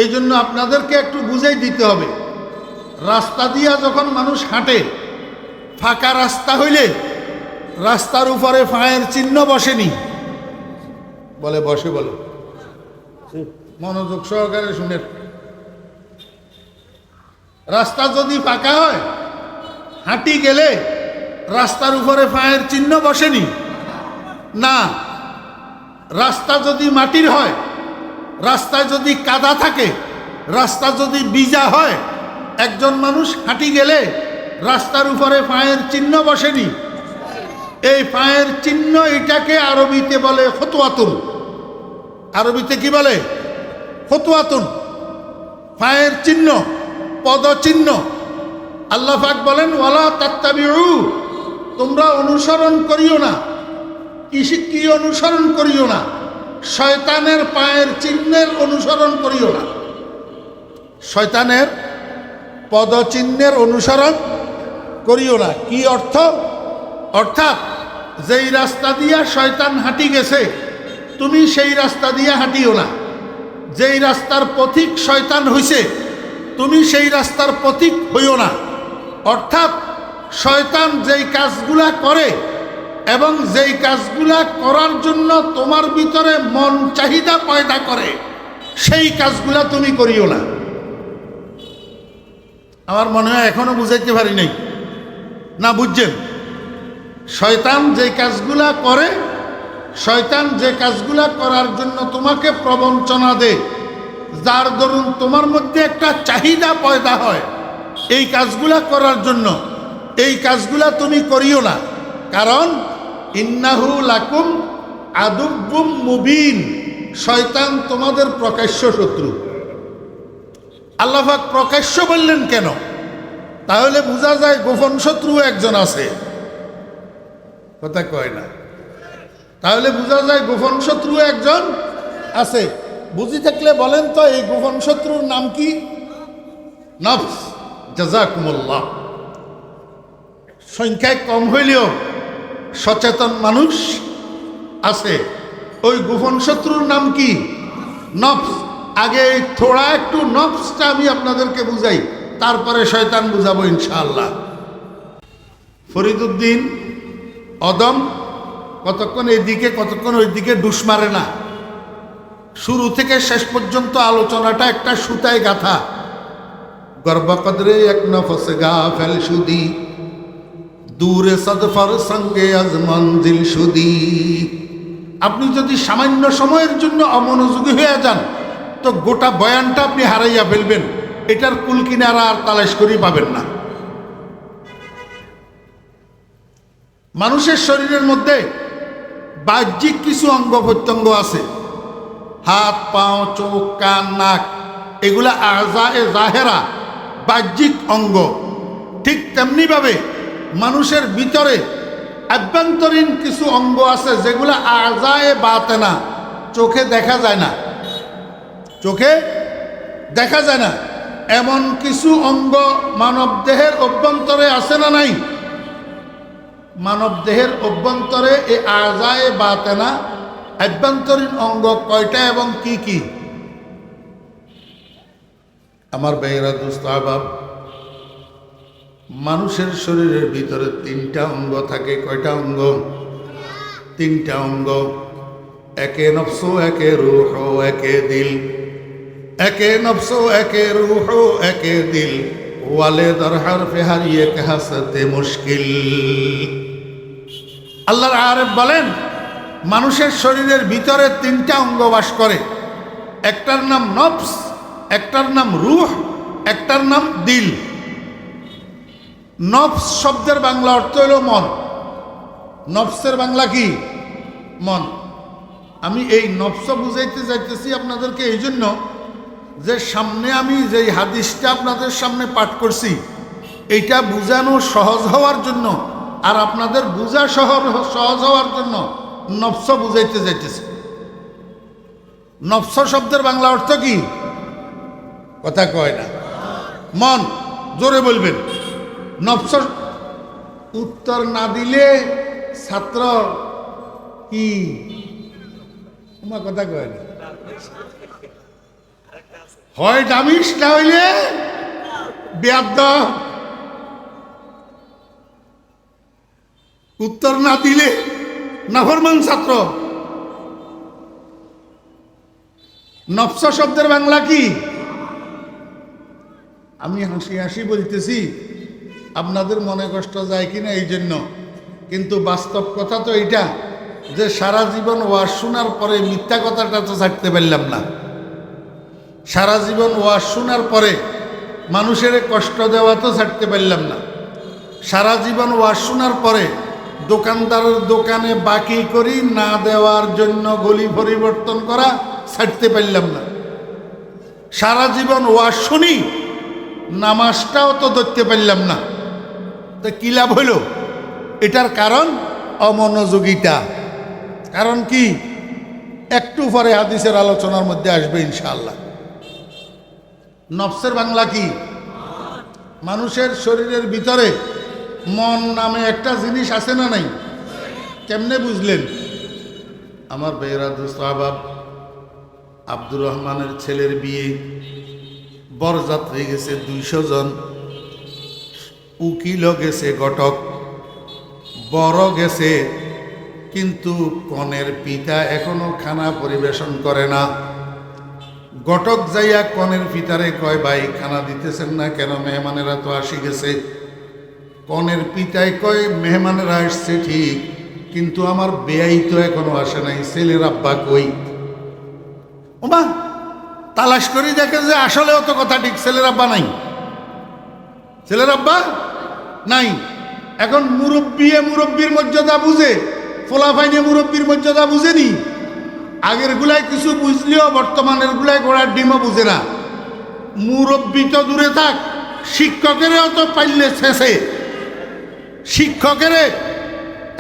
এই জন্য আপনাদেরকে একটু বুঝাই দিতে হবে। রাস্তা দিয়া যখন মানুষ হাঁটে, ফাঁকা রাস্তা হইলে রাস্তার উপরে পায়ের চিহ্ন বসেনি? বলে বসে, বলে মনোযোগ সহকারে শুনে। রাস্তা যদি ফাঁকা হয়, হাঁটি গেলে রাস্তার উপরে পায়ের চিহ্ন বসেনি? না। রাস্তা যদি মাটির হয়, রাস্তায় যদি কাদা থাকে, রাস্তা যদি ভিজা হয়, একজন মানুষ হাঁটি গেলে রাস্তার উপরে পায়ের চিহ্ন বসেনি? এই পায়ের চিহ্ন, এটাকে আরবিতে বলে খুতওয়াতুন। আরবিতে কি বলে? খুতওয়াতুন, পায়ের চিহ্ন, পদচিহ্ন। আল্লাহ পাক বলেন, ওয়ালা তাত্তাবিউ, তোমরা অনুসরণ করিও না। কি অনুসরণ করিও না? শয়তানের পায়ের চিহ্নের অনুসরণ করিও না। শয়তানের পদচিহ্নের অনুসরণ করিও না। কি অর্থ? অর্থাৎ যেই রাস্তা দিয়া শয়তান হাঁটি গেছে, তুমি সেই রাস্তা দিয়া হাঁটিও না। যেই রাস্তার পথিক শয়তান হইছে, তুমি সেই রাস্তার পথিক হইও না। অর্থাৎ শয়তান যেই কাজগুলা করে এবং যেই কাজগুলা করার জন্য তোমার ভিতরে মন চাহিদা পয়দা করে, সেই কাজগুলা তুমি করিও না। আমার মনে হয় এখনো বুঝাইতে পারি নাই, না বুঝছেন? শয়তান যে কাজগুলা করে, শয়তান যে কাজগুলা করার জন্য তোমাকে প্রবঞ্চনা দেয়, যার দরুন তোমার মধ্যে একটা চাহিদা পয়দা হয় এই কাজগুলা করার জন্য, এই কাজগুলা তুমি করিও না। কারণ ইন্নাহু লাকুম আদুব্বুম মুবিন, শয়তান তোমাদের প্রকাশ্য শত্রু। আল্লাহ পাক প্রকাশ্য বললেন কেন? তাহলে বোঝা যায় গোপন শত্রু একজন আছে। কথা কয় না? তাহলে বোঝা যায় গোপন শত্রু একজন আছে। বুঝি থাকলে বলেন তো এই গোপন শত্রুর নাম কি? নফস। জাযাকুমুল্লাহ। সংখ্যায় কম হইলেও সচেতন মানুষ আছে। ওই গোপন শত্রুর নাম কি? নফস। আগে থোড়া একটু নফসটা আমি আপনাদেরকে বুঝাই, তারপরে শয়তান বুঝাবো ইনশাআল্লাহ। ফরিদুদ্দিন অদম কতক্ষণ এইদিকে কতক্ষণ ওইদিকে ডুস মারে না। শুরু থেকে শেষ পর্যন্ত আলোচনাটা একটা সুতায় গাথা। গর্বকদরে এক নফস গা ফেল সুদি, দূরে সদফর সঙ্গে আজ মঞ্জিল সুদি। আপনি যদি সামান্য সময়ের জন্য অমনোযোগী হয়ে যান তো গোটা বয়ানটা আপনি হারাইয়া ফেলবেন, এটার কুল কিনারা আর তালাশ করি পাবেন না। মানুষের শরীরের মধ্যে বাহ্যিক কিছু অঙ্গ প্রত্যঙ্গ আছে, হাত, পাও, চোখ, কান, নাক, এগুলা আযা-এ জাহেরা, বাহ্যিক অঙ্গ। ঠিক তেমনিভাবে মানুষের ভিতরে আভ্যন্তরীণ কিছু অঙ্গ আছে যেগুলা আযা-এ বাতেনা, চোখে দেখা যায় না, চোখে দেখা যায় না। এমন কিছু অঙ্গ মানব দেহের অভ্যন্তরে আছে না নাই? মানব দেহের অভ্যন্তরে এই আযা-এ বাতেনা, আভ্যন্তরীণ অঙ্গ কয়টা এবং কি কি? আমার ভাইয়েরা, দোস্ত আহবাব, মানুষের শরীরের ভিতরে তিনটা অঙ্গ থাকে। কয়টা অঙ্গ? তিনটা অঙ্গ। একে নফস, একে রূহ, একে দিল। একে নফস, একে রূহ, একে দিল। ওয়ালে দরহার ফেহারিয়ে কাহাসতে মুশকিল। আল্লাহর আরেফ বলেন মানুষের শরীরের ভিতরে তিনটা অঙ্গ বাস করে। একটার নাম নফস, একটার নাম রূহ, একটার নাম দিল। নফস শব্দের বাংলা অর্থ হল মন। নফসের বাংলা কি? মন। আমি এই নফস বুঝাইতে যাইতেছি আপনাদেরকে এই জন্য যে সামনে আমি যেই হাদিসটা আপনাদের সামনে পাঠ করছি এইটা বুঝানো সহজ হওয়ার জন্য আর আপনাদের বুঝা সহজ হওয়ার জন্য নফস বুঝাইতে যাইতেছি। নফস শব্দের বাংলা অর্থ কি? কথা কয় না। মন। জোরে বলবেন। নফস। উত্তর না দিলে ছাত্র কি? তোমার কথা কয় না। হয় ডামিস, না হইলে বেয়াদ্দব। উত্তর না দিলে নাফরমান ছাত্র। নফস শব্দের বাংলা কি? আমি হাসি হাসি বলতেছি, আপনাদের মনে কষ্ট যায় কিনা এই জন্য, কিন্তু বাস্তব কথা তো এইটা যে সারা জীবন ওয়াজ শোনার পরে মিথ্যা কথাটা তো ছাড়তে পারলাম না। সারা জীবন ওয়াজ শোনার পরে মানুষের কষ্ট দেওয়া তো ছাড়তে পারলাম না। সারা জীবন ওয়াজ শোনার পরে দোকানদারের দোকানে বাকি করি না দেওয়ার জন্য গলি পরিবর্তন করা ছাড়তে পারলাম না। সারা জীবন ওয়াজ শুনি, নামাজটাও তো ধরতে পারলাম না। তো কি লাভ হইল? এটার কারণ অমনোযোগিতা। কারণ কি? একটু পরে হাদিসের আলোচনার মধ্যে আসবে ইনশাআল্লাহ। নফসের বাংলা কি? মানুষের শরীরের ভিতরে মন নামে একটা জিনিস আছে না নাই? কেমনে বুঝলেন? আমার ভাইয়েরা, দোস্ত আহবাব, আব্দুর রহমানের ছেলের বিয়ে, বরযাত্রী গেছে 200 জন, উকিলও গেছে, ঘটক, বড় গেছে, কিন্তু কনের পিতা এখনো খানা পরিবেশন করে না। ঘটক যাইয়া কনের পিতারে কয়, ভাই খানা দিতেছেন না কেন? মেহমানেরা তো আসি গেছে। কনের পিতায় কয়, মেহমানেরা আসছে ঠিক, কিন্তু আমার বেয়াই তো এখনো আসে নাই, ছেলের আব্বা কই? ওমা তালাশ করি দেখে যে আসলে অত কথা ঠিক, ছেলের আব্বা নাই, ছেলের আব্বা নাই। এখন মুরব্বীর মর্যাদা বুঝে, ফোলাফাইনে মুরব্বীর মর্যাদা বুঝেনি। আগের গুলাই কিছু বুঝলেও বর্তমানের গুলাই গোড়ার ডিমও বুঝে না। মুরব্বী তো দূরে থাক, শিক্ষকেরও তো পাইলে শেষে, শিক্ষকেরে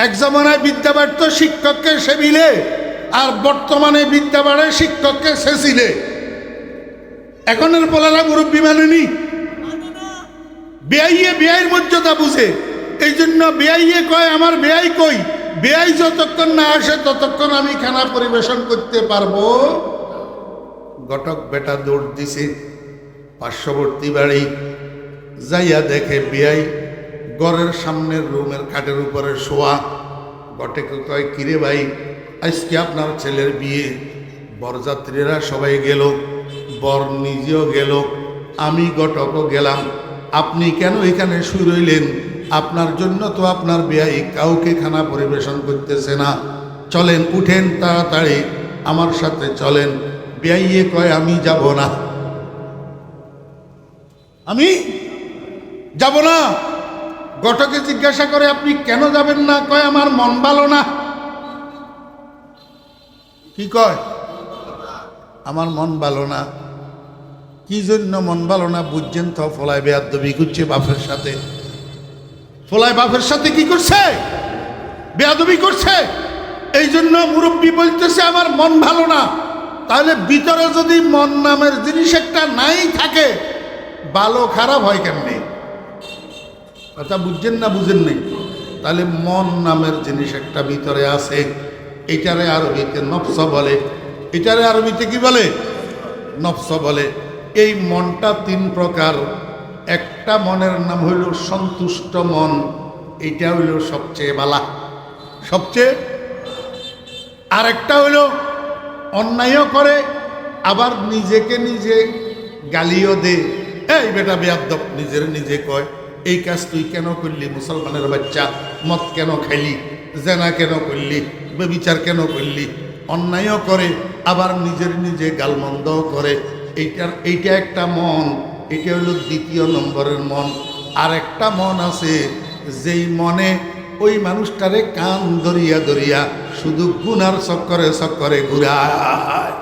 এক জমানায় বিদ্যা বাড়ত শিক্ষককে সেবিলে, আর বর্তমানে বিদ্যা বাড়ে শিক্ষককে সেচিলে। এখনের পোলারা মুরব্বী মানেনি, বেআইয়ে বেআইয়ের মর্যাদা বুঝে। এই জন্য বেআইয়ে কয় আমার বেআই কই, বেআই যতক্ষণ না আসে ততক্ষণ আমি খানা পরিবেশন করতে পারবো। ঘটক বেটা দৌড় দিছে পার্শ্ববর্তী বাড়ি, যাইয়া দেখে বেআই ঘরের সামনের রুমের খাটের উপরে শোয়া। ঘটকে কয় কিরে ভাই, আজকে আপনার ছেলের বিয়ে, বরযাত্রীরা সবাই গেল, বর নিজেও গেল, আমি ঘটকও গেলাম, আপনি কেন এখানে শুয়ে রইলেন? আপনার জন্য তো আপনার বেয়াই কাউকে খানা পরিবেশন করতেছে না, চলেন উঠেন তাড়াতাড়ি আমার সাথে চলেন। বেয়াইয়ে কয় আমি যাব না, আমি যাব না। ঘটকে জিজ্ঞাসা করে আপনি কেন যাবেন না? কয় আমার মন ভালো না। কি কয়? আমার মন ভালো না। কি জন্য মন ভালো না বুঝছেন তো? ফলায় বেয়াদবি করছে বাপের সাথে। ফলায় বাপের সাথে কি করছে? বেয়াদবি করছে। এই জন্য মুরব্বী বলতেছে আমার মন ভালো না। তাহলে ভিতরে যদি মন নামের জিনিস একটা নাই থাকে, ভালো খারাপ হয় কেমনে? কথা বুঝছেন না বুঝেন নাই? তাহলে মন নামের জিনিস একটা ভিতরে আছে, এটারে আরবিতে নফস বলে। এটারে আরবিতে কি বলে? নফস বলে। এই মনটা তিন প্রকার। একটা মনের নাম হইল সন্তুষ্ট মন, এইটা হইল সবচেয়ে বালা, সবচেয়ে। আরেকটা হইল অন্যায়ও করে, আবার নিজেকে নিজে গালিও দে, এই বেটা বেয়াদব, নিজের নিজে কয় এই কাজ তুই কেন করলি? মুসলমানের বাচ্চা, মদ কেন খাইলি? জেনা কেন করলি? বেবিচার কেন করলি? অন্যায়ও করে, আবার নিজের নিজে গালমন্দও করে। এইটা একটা মন, এটা হলো দ্বিতীয় নম্বরের মন। আর একটা মন আছে যেই মনে ওই মানুষটারে কান ধরিয়া ধরিয়া শুধু গুনার চক্করে চক্করে ঘুরায়।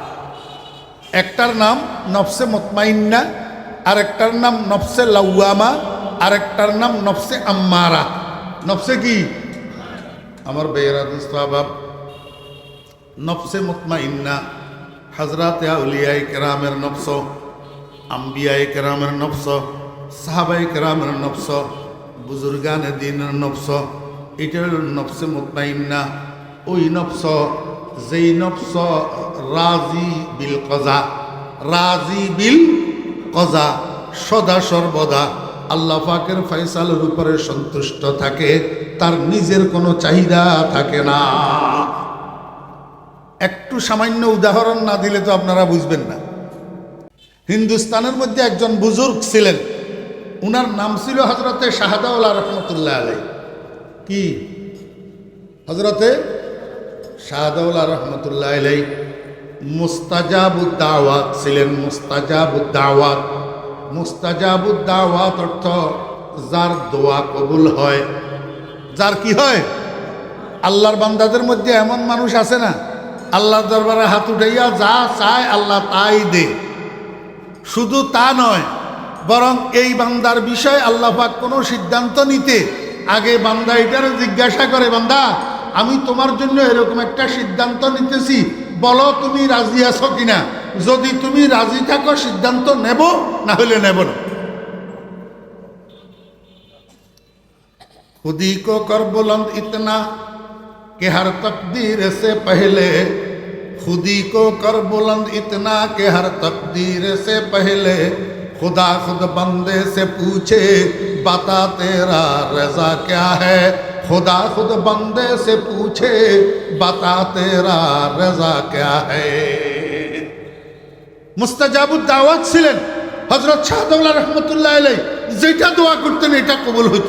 একটার নাম নফসে মুতমাইন্না, আর একটার নাম নফসে লাওয়ামা, আর একটার নাম নফসে আম্মারা। নফসে কি? আমার বেয়েরা দোস্ত আবাব, নফসে মুতমাইন্না হযরতে আউলিয়ায়ে কেরামের নফস, আম্বিয়ায়ে কেরামের নফস, সাহাবায়ে কেরামের নফস, বুজুর্গানে দ্বীনের নফস। এটা হল নফসে মুতমাইন্না। ওই নফস, যেই নফস রাজি বিল কজা, রাজি বিল কজা, সদা সর্বদা আল্লাহ পাকের ফয়সালের উপরে সন্তুষ্ট থাকে, তার নিজের কোনো চাহিদা থাকে না। একটু সামান্য উদাহরণ না দিলে তো আপনারা বুঝবেন না। হিন্দুস্তানের মধ্যে একজন বুজুর্গ ছিলেন, উনার নাম ছিল হযরতে শাহদাওলা রহমতুল্লাহ আলাই। কি? হযরতে শাহদাওলা রহমতুল্লাহ আলাই মুস্তাজাবুদ দাওয়াত ছিলেন। মুস্তাজাবুদ দাওয়াত, মুস্তাজাবুদ দাওয়াত অর্থ যার দোয়া কবুল হয়। যার কি হয়? আল্লাহর বান্দাদের মধ্যে এমন মানুষ আছে না, আল্লাহর দরবারে হাত উঠাইয়া যা চায় আল্লাহ তাই দে। শুধু তা নয়, বরং এই বান্দার বিষয়ে আল্লাহ পাক কোনো সিদ্ধান্ত নিতে আগে বান্দা এটারও জিজ্ঞাসা করে, বান্দা আমি তোমার জন্য এরকম একটা সিদ্ধান্ত নিতেছি, বলো তুমি রাজি আছো কিনা? যদি তুমি রাজি থাকো সিদ্ধান্ত নেব, না হলে নেব না। खुदी को कर बुलंद इतना कि हर तकदीर से पहले, खुदी को कर बुलंद इतना कि हर तकदीर से पहले खुदा खुद बंदे से पूछे बता तेरा रज़ा क्या है। खुदा खुद बंदे से पूछे बता तेरा रज़ा क्या है। মুস্তাজাবুদ দাওয়াত ছিলেন হযরত শাহদাওলা রহমতুল্লাহ আলাইহি। যেটা দোয়া করতেন এটা কবুল হইত।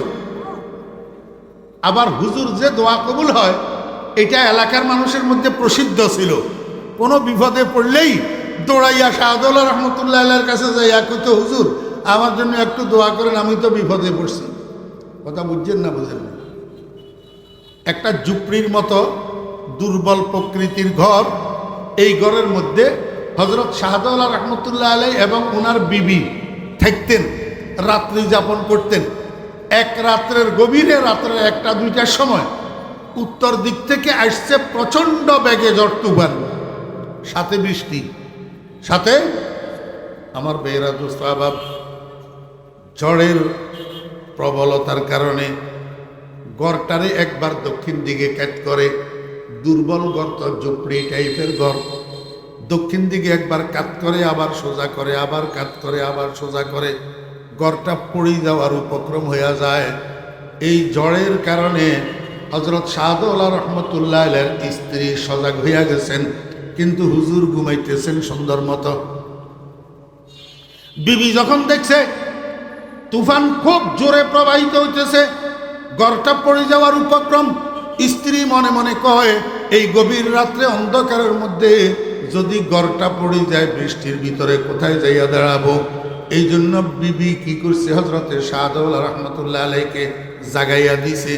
আবার হুজুর যে দোয়া কবুল হয় এটা এলাকার মানুষের মধ্যে প্রসিদ্ধ ছিল। কোনো বিপদে পড়লেই দৌড়াইয়া শাহদাওলা রহমতুল্লাহ আলাইহির কাছে যাইয়া কইতো, হুজুর আমার জন্য একটু দোয়া করেন, আমি তো বিপদে পড়ছি। কথা বুঝছেন না বুঝেন না? একটা ঝুপড়ির মতো দুর্বল প্রকৃতির ঘর, এই ঘরের মধ্যে হযরত শাহদাওলা রহমতুল্লাহ আলাইহি এবং ওনার বিবি থাকতেন, রাত্রি যাপন করতেন। এক রাত্রের গভীরে, রাত্রের 1টা 2টার সময় উত্তর দিক থেকে আসছে প্রচন্ড বেগে ঝড় তুফান, সাথে বৃষ্টি, সাথে আমার বেহরা দোস্ত আবাব, ঝড়ের প্রবলতার কারণে গড়টারে একবার দক্ষিণ দিকে ক্যাচ করে, দুর্বল ঘর তো ঝুপড়ি টাইপের ঘর, দক্ষিণ দিকে একবার কাত করে, আবার সোজা করে, আবার কাত করে, আবার সোজা করে, ঘরটা পড়ে যাওয়ার উপক্রম হয়ে যায়। এই ঝড়ের কারণে হযরত শাহদৌলা রহমতুল্লাহ আলাইহির স্ত্রী সজাগ হইয়া গেছেন, কিন্তু হুজুর ঘুমাইতেছেন সুন্দর মতো। বিবি যখন দেখছে তুফান খুব জোরে প্রবাহিত হইতেছে, ঘরটা পড়ে যাওয়ার উপক্রম, স্ত্রী মনে মনে কয় এই গভীর রাত্রে অন্ধকারের মধ্যে যদি ঘরটা পড়ে যায় বৃষ্টির ভিতরে কোথায় যাইয়া দাঁড়াবো। এই জন্য বিবি কি করছে, হযরতে শাহদৌলা রহমতুল্লাহ আলাইকে জাগাইয়া দিছে।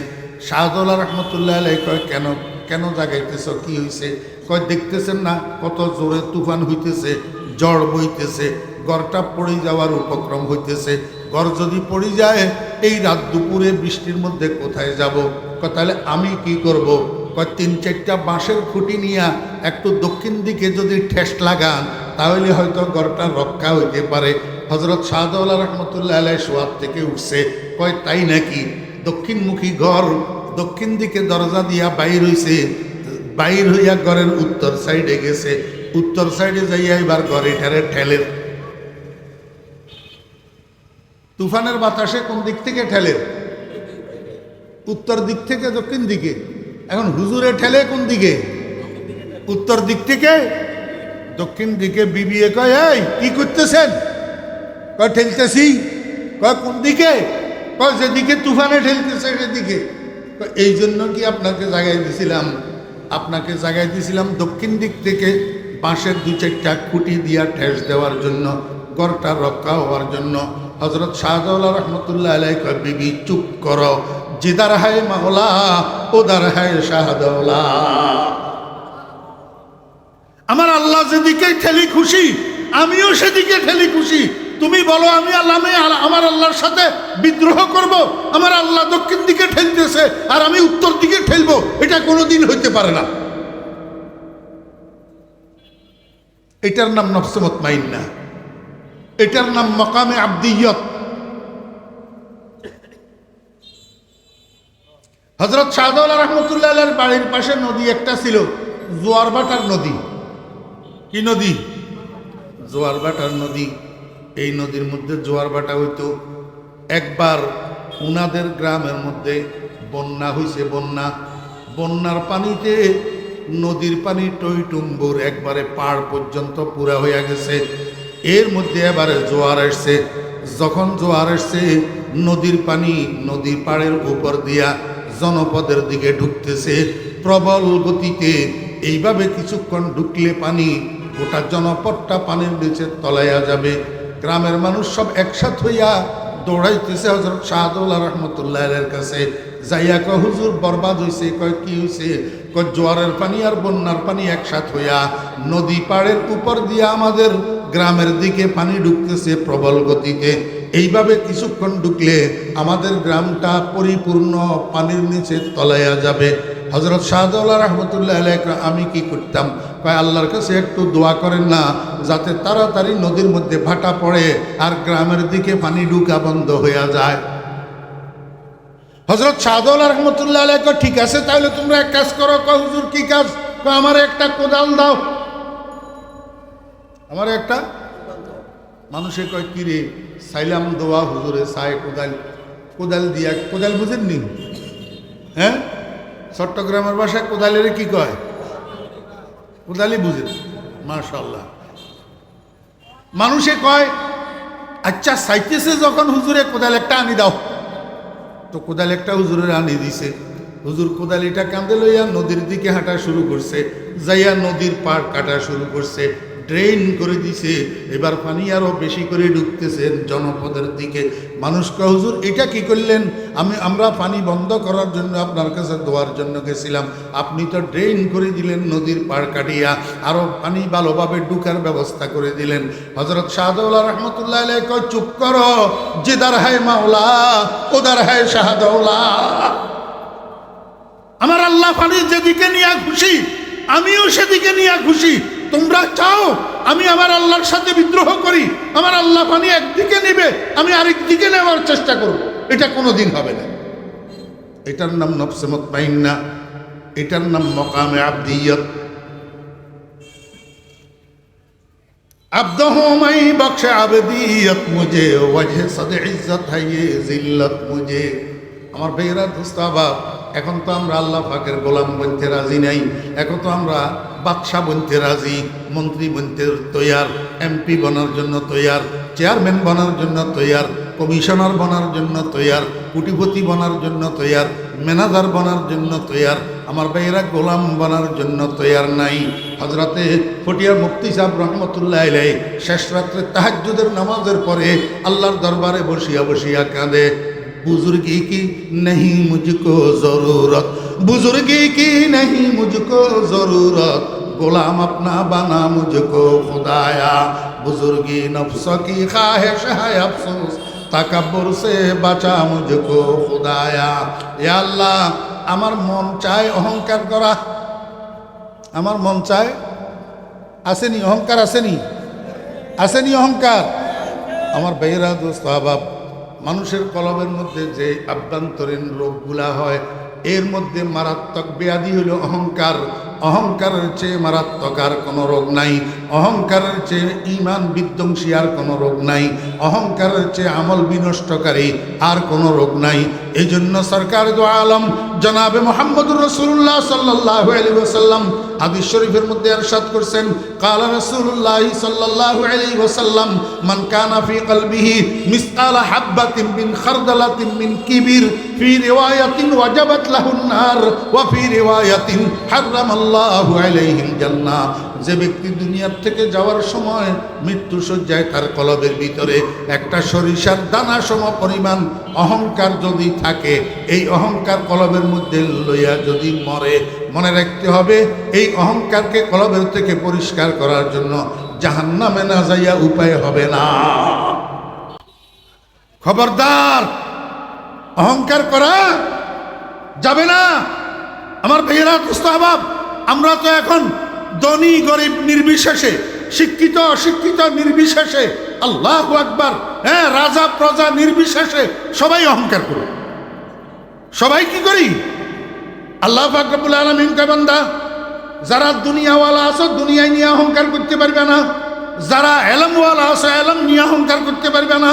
শাহদৌলা রহমতুল্লাহ আলাই কয় কেন কেন জাগাইতেছ, কি হয়েছে? কয় দেখতেছেন না কত জোরে তুফান হইতেছে, ঝড় বইতেছে, ঘরটা পড়ে যাওয়ার উপক্রম হইতেছে, ঘর যদি পড়ে যায় এই রাত দুপুরে বৃষ্টির মধ্যে কোথায় যাব? কয় তাহলে আমি কি করব? কয় 3-4টা বাঁশের খুঁটি নিয়ে একটু দক্ষিণ দিকে যদি ঠেস লাগান তাহলে হয়তো ঘরটা রক্ষা হইতে পারে। হযরত শাহদৌলা রহমতুল্লাহ আলাই শোয়ার থেকে উঠছে, কয় তাই নাকি? দক্ষিণমুখী ঘর, দক্ষিণ দিকে দরজা দিয়া বাইর হইছে, বাইর হইয়া ঘরের উত্তর সাইডে গেছে, উত্তর সাইডে যাইয়া এবার ঘরে ঠেলে। তুফানের বাতাসে কোন দিক থেকে ঠেলে? উত্তর দিক থেকে দক্ষিণ দিকে। এখন হুজুরে ঠেলে কোন দিকে? উত্তর দিক থেকে দক্ষিণ দিকে। বিবিয়ে কয় এই কি করতেছেন? কয় ঠেলতেছি। কয় কোন দিকে? কয় যেদিকে তুফানে ঠেলতেছে সেদিকে। এই জন্য কি আপনাকে জাগাই দিছিলাম? আপনাকে জাগাই দিছিলাম দক্ষিণ দিক থেকে বাঁশের 2-4টা খুঁটি দিয়া ঠেস দেওয়ার জন্য, ঘরটা রক্ষা হওয়ার জন্য। হযরত শাহদৌলা রহমতুল্লাহ আলাইহি কয় বিবি চুপ করো, জিদার হায় মাওলা ওদার হায় শাহদৌলা। আমার আল্লাহ যেদিকে ঠেলি খুশি আমিও সেদিকে ঠেলি খুশি। তুমি বলো আমি আমার আল্লাহর সাথে বিদ্রোহ করব? আমার আল্লাহ দক্ষিণ দিকে ঠেলতেছে আর আমি উত্তর দিকে ঠেলবো, এটা কোনোদিন হইতে পারে না। এটার নাম নফসে মুতমাইন্না, এটার নাম মাকামে আবদিয়ত। হযরত শাহদৌলা রহমতুল্লাহ আলাইহির বাড়ির পাশে নদী একটা ছিল, জোয়ারভাটার নদী। কি নদী? জোয়ারভাটার নদী। এই নদীর মধ্যে জোয়ারভাটা হইতো। একবার উনাদের গ্রামের মধ্যে বন্যা হইছে, বন্যার পানিতে নদীর পানি টইটুম্বুর একবারে পাড় পর্যন্ত পুরা হইয়া গেছে। এর মধ্যে এবারে জোয়ার আসছে। যখন জোয়ার আসছে নদীর পানি নদীর পাড়ের উপর দিয়া জনপদের দিকে ঢুকতেছে প্রবল গতিতে। এইভাবে কিছুক্ষণ ঢুকলে পানি গোটা জনপদটা পানির নিচে তলাইয়া যাবে। গ্রামের মানুষ সব একসাথ হইয়া দৌড়াইতেছে হযরত শাহদৌলা রহমতুল্লাহ আলাইহির কাছে। যাইয়া কয় হুজুর বরবাদ হইছে। কয় কি হইছে? কয় জোয়ারের পানি আর বন্যার পানি একসাথ হইয়া নদী পাড়ের উপর দিয়া আমাদের গ্রামের দিকে পানি ঢুকতেছে প্রবল গতিতে। এইভাবে কিছুক্ষণ ঢুকলে আমাদের গ্রামটা পরিপূর্ণ পানির নিচে তলাইয়া যাবে। হযরত শাহদৌলা রহমতুল্লাহ আলাইহি আমি কি করতাম? কয় আল্লাহর কাছে একটু দোয়া করেন না যাতে তাড়াতাড়ি নদীর মধ্যে ভাটা পড়ে আর গ্রামের দিকে পানি ঢুকা বন্ধ হইয়া যায়। হযরত শাহদৌলা রহমতুল্লাহ আলাইহি কয় ঠিক আছে তাহলে তোমরা এক কাজ করো। কয় হুজুর কি কাজ? কয় আমার একটা কোদাল দাও। আমার একটা মানুষে কয় কি রে? সাইলাম দোয়া হুজুরে চায় কোদাল দিয়া। কোদাল বুঝেননি? হ্যাঁ, চট্টগ্রামের ভাষায় কোদালের কি কয়? কোদালি বুঝেন? মাশাআল্লাহ। মানুষে কয় আচ্ছা চাইতেছে যখন হুজুরে কোদাল একটা আনি দাও। তো কোদাল একটা হুজুরের আনি দিছে। হুজুর কোদালিটা কাঁধে লইয়া নদীর দিকে হাঁটা শুরু করছে, যাইয়া নদীর পাড় কাটা শুরু করছে, ড্রেন করে দিছে। এবার পানি আরো বেশি করে ঢুকতেছে জনপদের দিকে। মানুষ কয় হুজুর এটা কি করলেন? আমরা পানি বন্ধ করার জন্য আপনার কাছে দোয়ার জন্য গেছিলাম, আপনি তো ড্রেন করে দিলেন, নদীর পাড় কাটিয়া আরো পানি ভালোভাবে ঢুকার ব্যবস্থা করে দিলেন। হযরত শাহদৌলা রহমতুল্লাহ আলাইহি কয় চুপ করো, জিদার হায় মাওলা ওদার হায় শাহদৌলা। আমার আল্লাহ পানি যেদিকে নিয়ে খুশি আমিও সেদিকে নিয়ে খুশি। তোমরা চাও আমি আমার আল্লাহর সাথে বিদ্রোহ করি, আমার আল্লাহ পানি একদিকে নেবে, আমি আরেক দিকে নেওয়ার চেষ্টা করব, এটা কোনোদিন হবে না। এটার নাম নফসে মুতমাইন্না, এটার নাম মকামে আবদিয়ত। আব্দহু মাই বখশে আবদিয়ত মুঝে, ওয়াজহে সদ ইজ্জত है ये जिल्लत मुझे। আমার ভাইয়েরা দোস্তাবাব, এখন তো আমরা আল্লাহ পাকের গোলাম বনতে রাজি নাই, এখন তো আমরা বাদশাহ বনতে রাজি, মন্ত্রী বনতে তৈয়ার, এমপি বনার জন্য তৈয়ার, চেয়ারম্যান বনার জন্য তৈয়ার, কমিশনার বনার জন্য তৈয়ার, কোটিপতি বনার জন্য তৈয়ার, ম্যানেজার বনার জন্য তৈয়ার। আমার ভাইয়েরা গোলাম বনার জন্য তৈয়ার নাই। হজরতে ফটিয়ার মুফতি সাহেব রহমতুল্লাহ আলাইহি শেষ রাত্রে তাহাজ্জুদের নামাজের পরে আল্লাহর দরবারে বসিয়া বসিয়া কাঁদে, बुजुर्गी की नहीं मुझको जरूरत, बुजुर्गी की नहीं मुझको जरूरत, गुलाम अपना बना मुझको खुदाया, बुजुर्गी नफ्स की ख्वाहिश है अफसोस, तकब्बुर से बचा मुझको खुदाया। या अल्लाह, আমার মন চায় অহংকার করা, আমার মন চায়, আসেনি অহংকার, আসেনি আসেনি অহংকার। আমার ভাইয়েরা দোস্ত আহবাব, মানুষের কলবের মধ্যে যে আভ্যন্তরীণ রোগগুলা হয়, এর মধ্যে মারাত্মক ব্যাধি হলো অহংকার। অহংকারের চেয়ে মারাত্মক আর কোনো রোগ নাই, অহংকারের চেয়ে ঈমান বিধ্বংসী আর কোনো রোগ নাই, অহংকারের চেয়ে আমল বিনষ্টকারী আর কোনো রোগ নাই। এই জন্য সরকার দু আলম জনাবে মুহাম্মদুর রাসূলুল্লাহ সাল্লাল্লাহু আলাইহি ওয়াসাল্লাম হাদিস শরীফের মধ্যে ইরশাদ করছেন, কালা রাসূলুল্লাহ সাল্লাল্লাহু আলাইহি ওয়াসাল্লাম, মান কানা ফি কলবিহি মিসকালা হাববাতিন মিন খারদালাতিন মিন কিবির, ফি রিওয়ায়াতিন ওয়াজাবাত লাহুন নার ওয়া ফি রিওয়ায়াতিন হারামাল্লাহু আলাইহিল জান্নাহ। যে ব্যক্তি দুনিয়ার থেকে যাওয়ার সময় মৃত্যু শয্যায় তার কলবের ভিতরে একটা সরিষার দানা সম পরিমাণ অহংকার যদি থাকে, এই অহংকার কলবের মধ্যে লইয়া যদি মরে, মনে রাখতে হবে এই অহংকারকে কলবের থেকে পরিষ্কার করার জন্য জাহান্নামে না যাইয়া উপায় হবে না। খবরদার, অহংকার করা যাবে না। আমার ভাইয়েরা দোস্তাহবাব, আমরা তো এখন ধনী গরিব নির্বিশেষে, শিক্ষিত অশিক্ষিত নির্বিশেষে, আল্লাহু আকবার, হ্যাঁ, রাজা প্রজা নির্বিশেষে সবাই অহংকার করি। সবাই কি করি? আল্লাহ পাক রব্বুল আলামিন কয়, বান্দা যারা দুনিয়াওয়ালা আছো দুনিয়ায় নিয়ে অহংকার করতে পারবে না, যারা এলমওয়ালা আছো এলম নিয়ে অহংকার করতে পারবে না,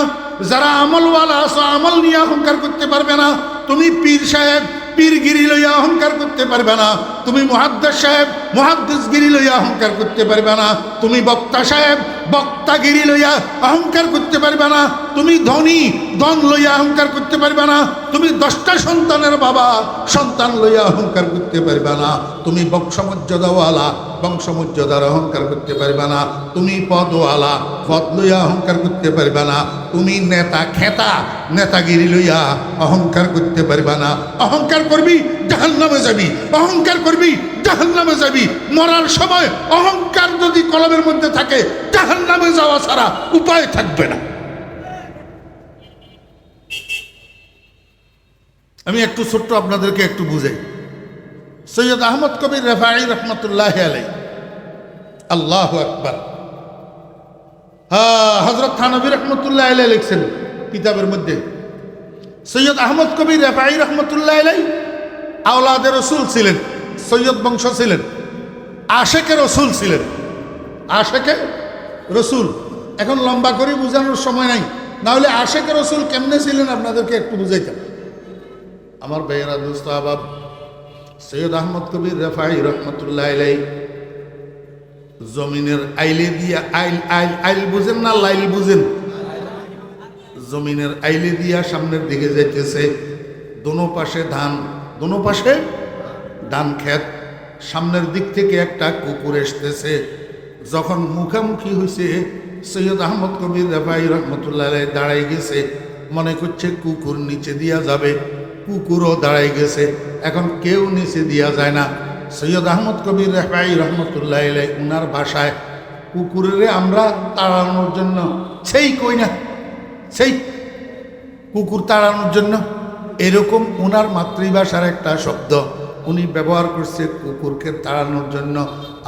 যারা আমলওয়ালা আছো আমল নিয়ে অহংকার করতে পারবে না। তুমি পীর সাহেব পীরগিরি লইয়া অহংকার করতে পারবে না, তুমি মুহাদ্দিস সাহেব মুহাদ্দিসগিরি লইয়া অহংকার করতে পারবে না, তুমি বক্তা সাহেব বক্তাগিরি লইয়া অহংকার করতে পারবে না, তুমি ধনী ধন লইয়া অহংকার করতে পারবে না, তুমি 10টা সন্তানের বাবা সন্তান লইয়া অহংকার করতে পারবে না, তুমি বংশমর্যাদাওয়ালা বংশমর্যাদার অহংকার করতে পারবে না, তুমি পদওয়ালা পদ লইয়া অহংকার করতে পারবে না, তুমি নেতা খেতা নেতাগিরি লইয়া অহংকার করতে পারবে না। অহংকার করবি জাহান্নামে যাবি, অহংকার করবি জাহান্নামে যাবি। মরার সময় অহংকার যদি কলবের মধ্যে থাকে, জাহান্নামে যাওয়া ছাড়া উপায় থাকবে না। আমি একটু ছোট্ট আপনাদেরকে একটু বুঝাই। সৈয়দ আহমদ কবির রেফাঈ রহমতুল্লাহি আলাইহি, আল্লাহু আকবার, হযরত থানভী রহমতুল্লাহি আলাইহি লিখছেন কিতাবের মধ্যে, সৈয়দ আহমদ কবির রেফাঈ রহমতুল্লাহি আলাইহি আওলাদে রসুল ছিলেন, সৈয়দ বংশ ছিলেন, আশেকে রসুল ছিলেন, আশেকে রসুল। এখন লম্বা করে বোঝানোর সময় নাই, না হলে আশেকে রসুল কেমনে ছিলেন আপনাদেরকে একটু বুঝাইতাম। আমার ভাইয়েরা দোস্ত আহবাব, সৈয়দ আহমদ কবির রেফাঈ রহমতুল্লাহি আলাইহি জমিনের আইলে দিয়া, আইল আইল আইল বুঝেন না লাইল বুঝেন? জমিনের আইলে দিয়া সামনের দিকে যাইতেছে, দোনো পাশে ধান, দোনো পাশে ধান ক্ষেত, সামনের দিক থেকে একটা কুকুর আসতেছে। যখন মুখামুখি হয়েছে, সৈয়দ আহমদ কবির রেফাঈ রহমতুল্লাহ আলাইহি দাঁড়াই গেছে, মনে করছে কুকুর নিচে দিয়া যাবে, কুকুরও দাঁড়াই গেছে, এখন কেউ নিচে দিয়া যায় না। সৈয়দ আহমদ কবির রেফাঈ রহমতুল্লাহ আলাইহি উনার ভাষায় কুকুরের আমরা তাড়ানোর জন্য সেই কই না, সেই কুকুর তাড়ানোর জন্য, এরকম উনার মাতৃভাষার একটা শব্দ উনি ব্যবহার করছে কুকুরকে তাড়ানোর জন্য।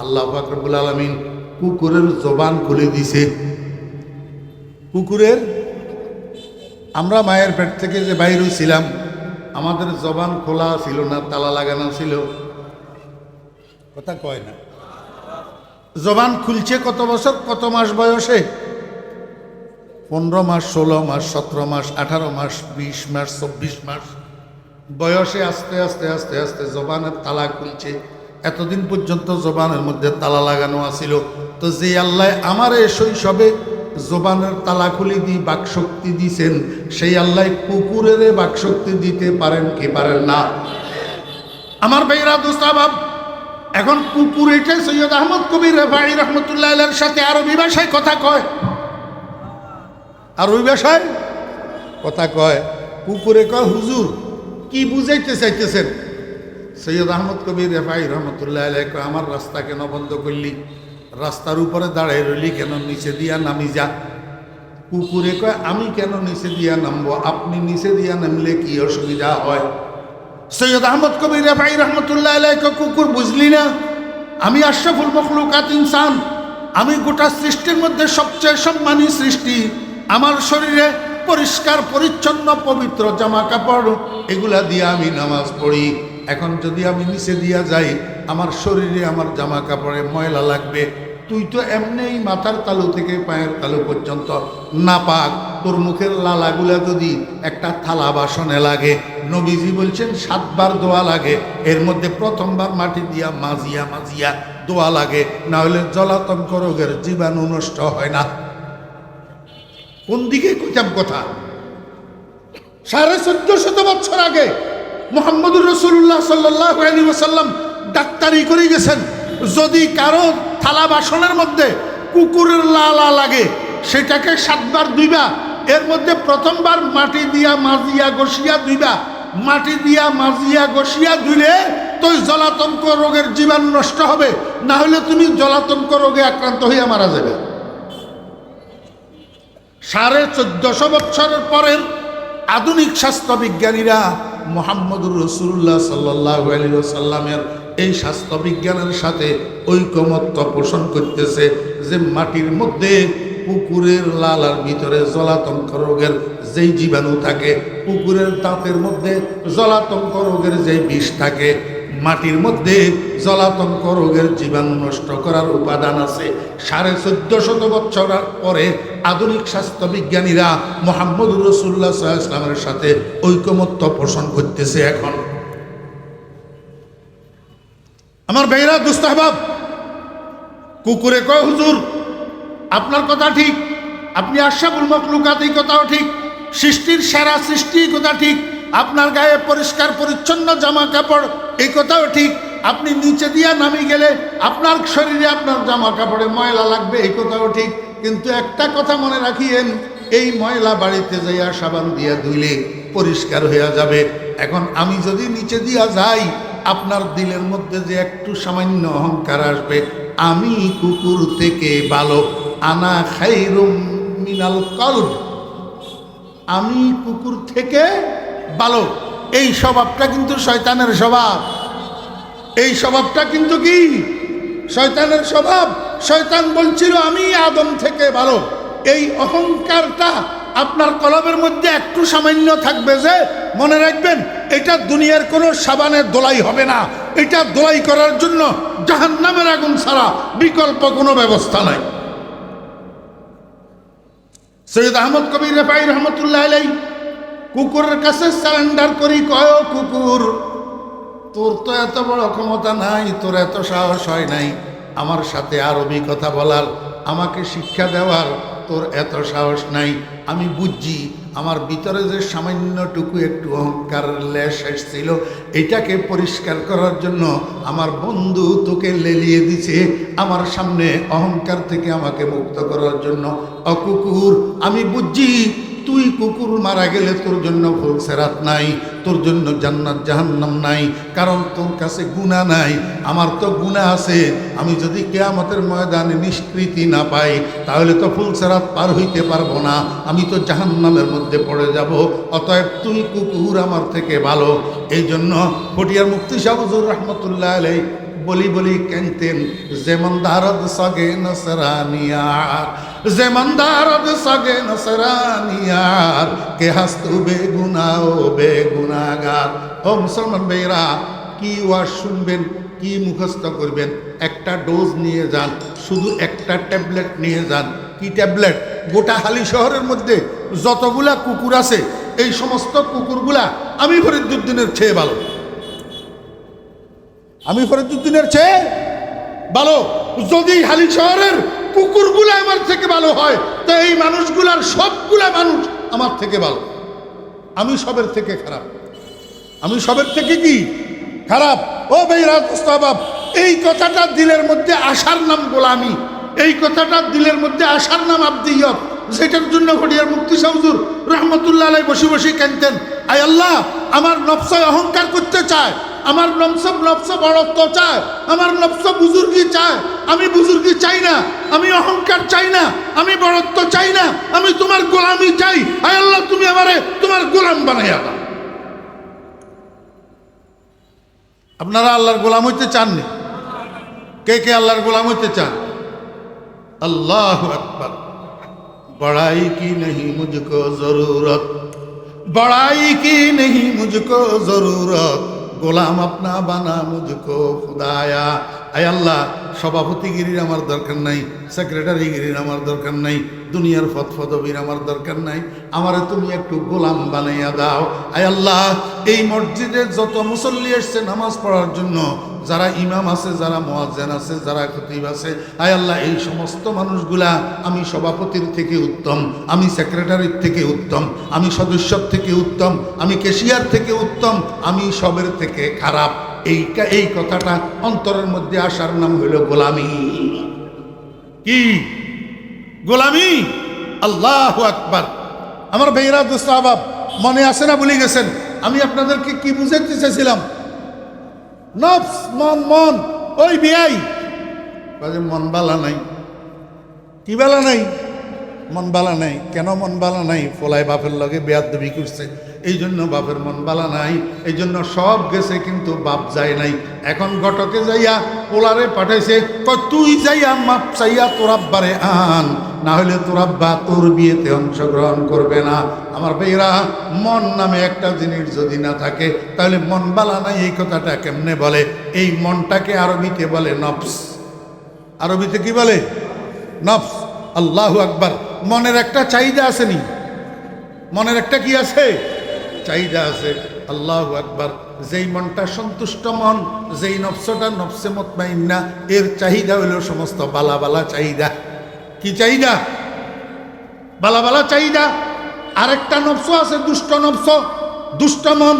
আল্লাহ পাক রব্বুল আলামিন কুকুরের জবান খুলে দিছে। কুকুরের, আমরা মায়ের পেট থেকে যে বাইর হইছিলাম, আমাদের জবান খোলা ছিল না, তালা লাগানো ছিল। কথা কয় না। জবান খুলছে কত বছর, কত মাস বয়সে? 15 মাস, 16 মাস, 17 মাস, 18 মাস, 20 মাস, 24 মাস বয়সে আস্তে আস্তে আস্তে আস্তে জবানের তালা খুলছে। এতদিন পর্যন্ত জবানের মধ্যে তালা লাগানো আছিল। তো যে আল্লাহ আমার এই শৈশবে জবানের তালা খুলে দিয়ে বাকশক্তি দিছেন, সেই আল্লাহ কুকুরের বাকশক্তি দিতে পারেন কি পারেন না? আমার ভাইরা দোস্তাবাব, এখন কুকুর এটা সৈয়দ আহমদ কবির রেফাই রহমতুল্লাহ আলাইহির সাথে আরবি ভাষায় কথা কয়। আরবি ভাষায় কথা কয়। কুকুরে কয়, হুজুর কি বুঝাইতে চাইতেছেন? সৈয়দ আহমদ কবির রেফাই রহমতুল্লাহ আলাইহি কয়, আমার রাস্তা কেন বন্ধ করলি? রাস্তার উপরে দাঁড়াই রইলি কেন? নিচে দিয়া নামি যা। কুকুরে কয়, আমি কেন নিচে দিয়া নামবো? আপনি নিচে দিয়া নামলে কি অসুবিধা হয়? সৈয়দ আহমদ কবির রেফাই রহমতুল্লাহ আলাইহি কয়, কুকুর বুঝলি না? আমি আশরাফুল মখলুকাত ইনসান, আমি গোটা সৃষ্টির মধ্যে সবচেয়ে সম্মানী সৃষ্টি। আমার শরীরে পরিষ্কার পরিচ্ছন্ন পবিত্র জামা কাপড়, এগুলা দিয়ে আমি নামাজ পড়ি। এখন যদি আমি নিচে দিয়া যাই, আমার শরীরে আমার জামা কাপড়ে ময়লা লাগবে। তুই তো এমনিই মাথার তালু থেকে পায়ের তালু পর্যন্ত নাপাক, তোর মুখের লালাগুলা যদি একটা থালা বাসনে লাগে, নবীজি বলছেন 7 বার দোয়া লাগে। এর মধ্যে প্রথমবার মাটি দিয়া মাজিয়া মাজিয়া দোয়া লাগে, না হলে জলাতঙ্ক রোগের জীবাণু নষ্ট হয় না। কোন দিকে কইতাম কথা? 1450 বছর আগে মুহাম্মদুর রাসূলুল্লাহ সাল্লাল্লাহু আলাইহি ওয়াসাল্লাম ডাক্তারি করে গেছেন, যদি কারো থালা বাসনের মধ্যে কুকুরের লালা লাগে, সেটাকে 7 বার ধুইবা। এর মধ্যে প্রথমবার মাটি দিয়া মাজিয়া ঘষিয়া ধুইবা। মাটি দিয়া মাজিয়া ঘষিয়া ধুইলে তো জলাতঙ্ক রোগের জীবাণু নষ্ট হবে, না হলে তুমি জলাতঙ্ক রোগে আক্রান্ত হইয়া মারা যাবে। 1450 বছরের পরের আধুনিক স্বাস্থ্য বিজ্ঞানীরা মুহাম্মদুর রাসূলুল্লাহ সাল্লাল্লাহু আলাইহি ওয়াসাল্লামের এই স্বাস্থ্য বিজ্ঞানের সাথে ঐকমত্য পোষণ করতেছে যে মাটির মধ্যে কুকুরের লালার ভিতরে জলাতঙ্ক রোগের যেই জীবাণু থাকে, কুকুরের দাঁতের মধ্যে জলাতঙ্ক রোগের যেই বিষ থাকে, মাটির মধ্যে জলাতঙ্ক রোগের জীবাণু নষ্ট করার উপাদান আছে। 1450 বছর পরে আধুনিক স্বাস্থ্য বিজ্ঞানীরা মুহাম্মদুর রাসূলুল্লাহ সাল্লাল্লাহু আলাইহি ওয়াসাল্লামের সাথে ঐকমত্য পোষণ করতেছে। এখন আমার ভাইরা দুস্তাহবাব, কুকুরে কয়, হুজুর আপনার কথা ঠিক, আপনি আশরাফুল মখলুকাত, এই কথাও ঠিক, সৃষ্টির সেরা সৃষ্টি, কথা ঠিক, আপনার গায়ে পরিষ্কার পরিচ্ছন্ন জামা কাপড়, এই কথাও ঠিক, আপনি নিচে দিয়া নামি গেলে আপনার শরীরে আপনার জামা কাপড়ে ময়লা লাগবে, এই কথাও ঠিক। কিন্তু একটা কথা মনে রাখিয়েন, এই ময়লা বাড়িতে যাইয়া সাবান দিয়া ধুইলে পরিষ্কার হইয়া যাবে। এখন আমি যদি নিচে দিয়া যাই, আপনার দিলের মধ্যে যে একটু সামান্য অহংকার আসবে, আমি কুকুর থেকে ভালো, আনা খাইরুম মিনাল কলব, আমি কুকুর থেকে ভালো। এই স্বভাবটা কিন্তু শয়তানের স্বভাব। এই স্বভাবটা কিন্তু কি শয়তানের স্বভাব। শয়তান বলছিল আমি আদম থেকে ভালো। এই অহংকারটা আপনার কলবের মধ্যে একটু সামান্য থাকবে, যে মনে রাখবেন এটা দুনিয়ার কোনো সাবানের দোলাই হবে না, এটা দোলাই করার জন্য জাহান্নামের আগুন ছাড়া বিকল্প কোনো ব্যবস্থা নাই। সৈয়দ আহমদ কবির রেফাই রহমতুল্লাহ আলাইহি কুকুরের কাছে সারেন্ডার করি, কয় কুকুর, তোর তো এত বড় ক্ষমতা নাই, তোর এত সাহস হয় নাই আমার সাথে আরবি কথা বলার, আমাকে শিক্ষা দেওয়ার, তোর এত সাহস নাই। আমি বুঝছি আমার ভিতরে যে সামান্যটুকু একটু অহংকার লেশ এসেছিল, এটাকে পরিষ্কার করার জন্য আমার বন্ধু তোকে লেলিয়ে দিছে আমার সামনে, অহংকার থেকে আমাকে মুক্ত করার জন্য। অকুকুর, আমি বুঝছি তুই কুকুর মারা গেলে তোর জন্য ফুলসেরাত নাই, তোর জন্য জান্নাত জাহান্নাম নাই, কারণ তোর কাছে গুনাহ নাই। আমার তো গুনাহ আছে। আমি যদি কিয়ামতের ময়দানে নিষ্কৃতি না পাই তাহলে তো ফুলসেরাত পার হইতে পারবো না, আমি তো জাহান্নামের মধ্যে পড়ে যাব। অতএব তুই কুকুর আমার থেকে ভালো। এই জন্য পটিয়ার মুফতি শাহ হুজুর রহমতুল্লাহ আলাইহি বলি কেনতেন, যেমন দারদ সগে নসরানিয়ার, যেমন দারদ সগে নসরানিয়ার, কে হাস্তু বেগুনা ও বেগুনাগার। ও মুসলমান ভাইরা, কি ওয়াজ শুনবেন, কি মুখস্থ করবেন? একটা ডোজ নিয়ে যান, শুধু একটা ট্যাবলেট নিয়ে যান। কি ট্যাবলেট? গোটা হালি শহরের মধ্যে যতগুলা কুকুর আছে এই সমস্ত কুকুরগুলা আমি ফরিদুদ্দিনের চেয়ে ভালো, আমি ফরিদুদ্দিনের চেয়ে ভালো। যদি হালি শহরের কুকুরগুলা আমার থেকে ভালো হয় তো এই মানুষগুলার সবগুলা মানুষ আমার থেকে ভালো। আমি সবের থেকে খারাপ, আমি সবের থেকে কি খারাপ। ও ভাইরা দোস্তাবাব, এই কথাটা দিলের মধ্যে আসার নাম গোলামি, এই কথাটা দিলের মধ্যে আসার নাম আব্দিয়ত, যেটার জন্য ঘটিয়ার মুফতি শাহ হুজুর রহমতুল্লাহ আলাইহি বসে বসে কাঁদতেন, আয় আল্লাহ, আমার নফস অহংকার করতে চায়, আমার নফস বড়ত্ব চায়, আমার নফস বুজুর্গি চায়। আমি বুজুর্গি চাই না, আমি অহংকার চাই না, আমি বড়ত্ব চাই না, আমি তোমার গোলামি চাই। আয় আল্লাহ, তুমি আমারে তোমার গোলাম বানাইয়া দাও। আপনারা আল্লাহর গোলাম হইতে চাননি? কে কে আল্লাহর গোলাম হইতে চান? আল্লাহু আকবার। बड़ाई की नहीं मुझको जरूरत, बड़ाई की नहीं मुझको जरूरत, গোলাম আপনা বানা মুঝকো খুদায়া। আয় আল্লাহ, সভাপতিগিরির আমার দরকার নাই, সেক্রেটারিগিরির আমার দরকার নাই, দুনিয়ার ফতফতবির আমার দরকার নাই, আমারে তুমি একটু গোলাম বানাইয়া দাও। আয় আল্লাহ, এই মসজিদে যত মুসল্লি এসছে নামাজ পড়ার জন্য, যারা ইমাম আছে, যারা মুয়াজ্জিন আছে, যারা খতিব আছে, আয় আল্লাহ, এই সমস্ত মানুষগুলা আমি সভাপতির থেকে উত্তম, আমি সেক্রেটারির থেকে উত্তম, আমি সদস্যর থেকে উত্তম, আমি ক্যাশিয়ার থেকে উত্তম, আমি সবের থেকে খারাপ। এই কথাটা অন্তরের মধ্যে আসার নাম হইল গোলামি। কি গোলামি? আল্লাহু আকবার। আমার ভাইরা দোস্ত আহবাব, মনে আছে না ভুলে গেছেন? আমি আপনাদেরকে কি বুঝাতে চেয়েছিলাম? নফস, মন, মন। ওই বিয়াই বাজে মন বালা নাই। কি বালা নাই? মন বালা নাই। কেন মন বালা নাই? ফলাই বাপের লগে বেয়াদবি করছে, এই জন্য বাপের মন বালা নাই। এই জন্য সব গেছে কিন্তু বাপ যায় নাই। এখন ঘটকে যাইয়া পোলারে পাঠাইছে, তুই যাইয়া মাপ চাইয়া তোর আব্বারে আন, না হলে তোর আব্বা তোর বিয়েতে অংশগ্রহণ করবে না। আমার ভাইরা, মন নামে একটা জিনিস যদি না থাকে তাহলে মন বালা নাই এই কথাটা কেমনে বলে? এই মনটাকে আরবিতে বলে নফস। আরবিতে কি বলে? নফস। আল্লাহু আকবার। মনের একটা চাহিদা আসেনি? মনের একটা কি আছে? চাহিদা আছে। আল্লাহু আকবার। যেই মনটা সন্তুষ্ট মন, যেই নফসটা নফসে মুতমাইন্না, এর চাহিদা হইল সমস্ত বালা বালা চাহিদা। কি চাহিদা? বালা বালা চাহিদা। আরেকটা নফস আছে দুষ্ট নফস, দুষ্ট মন,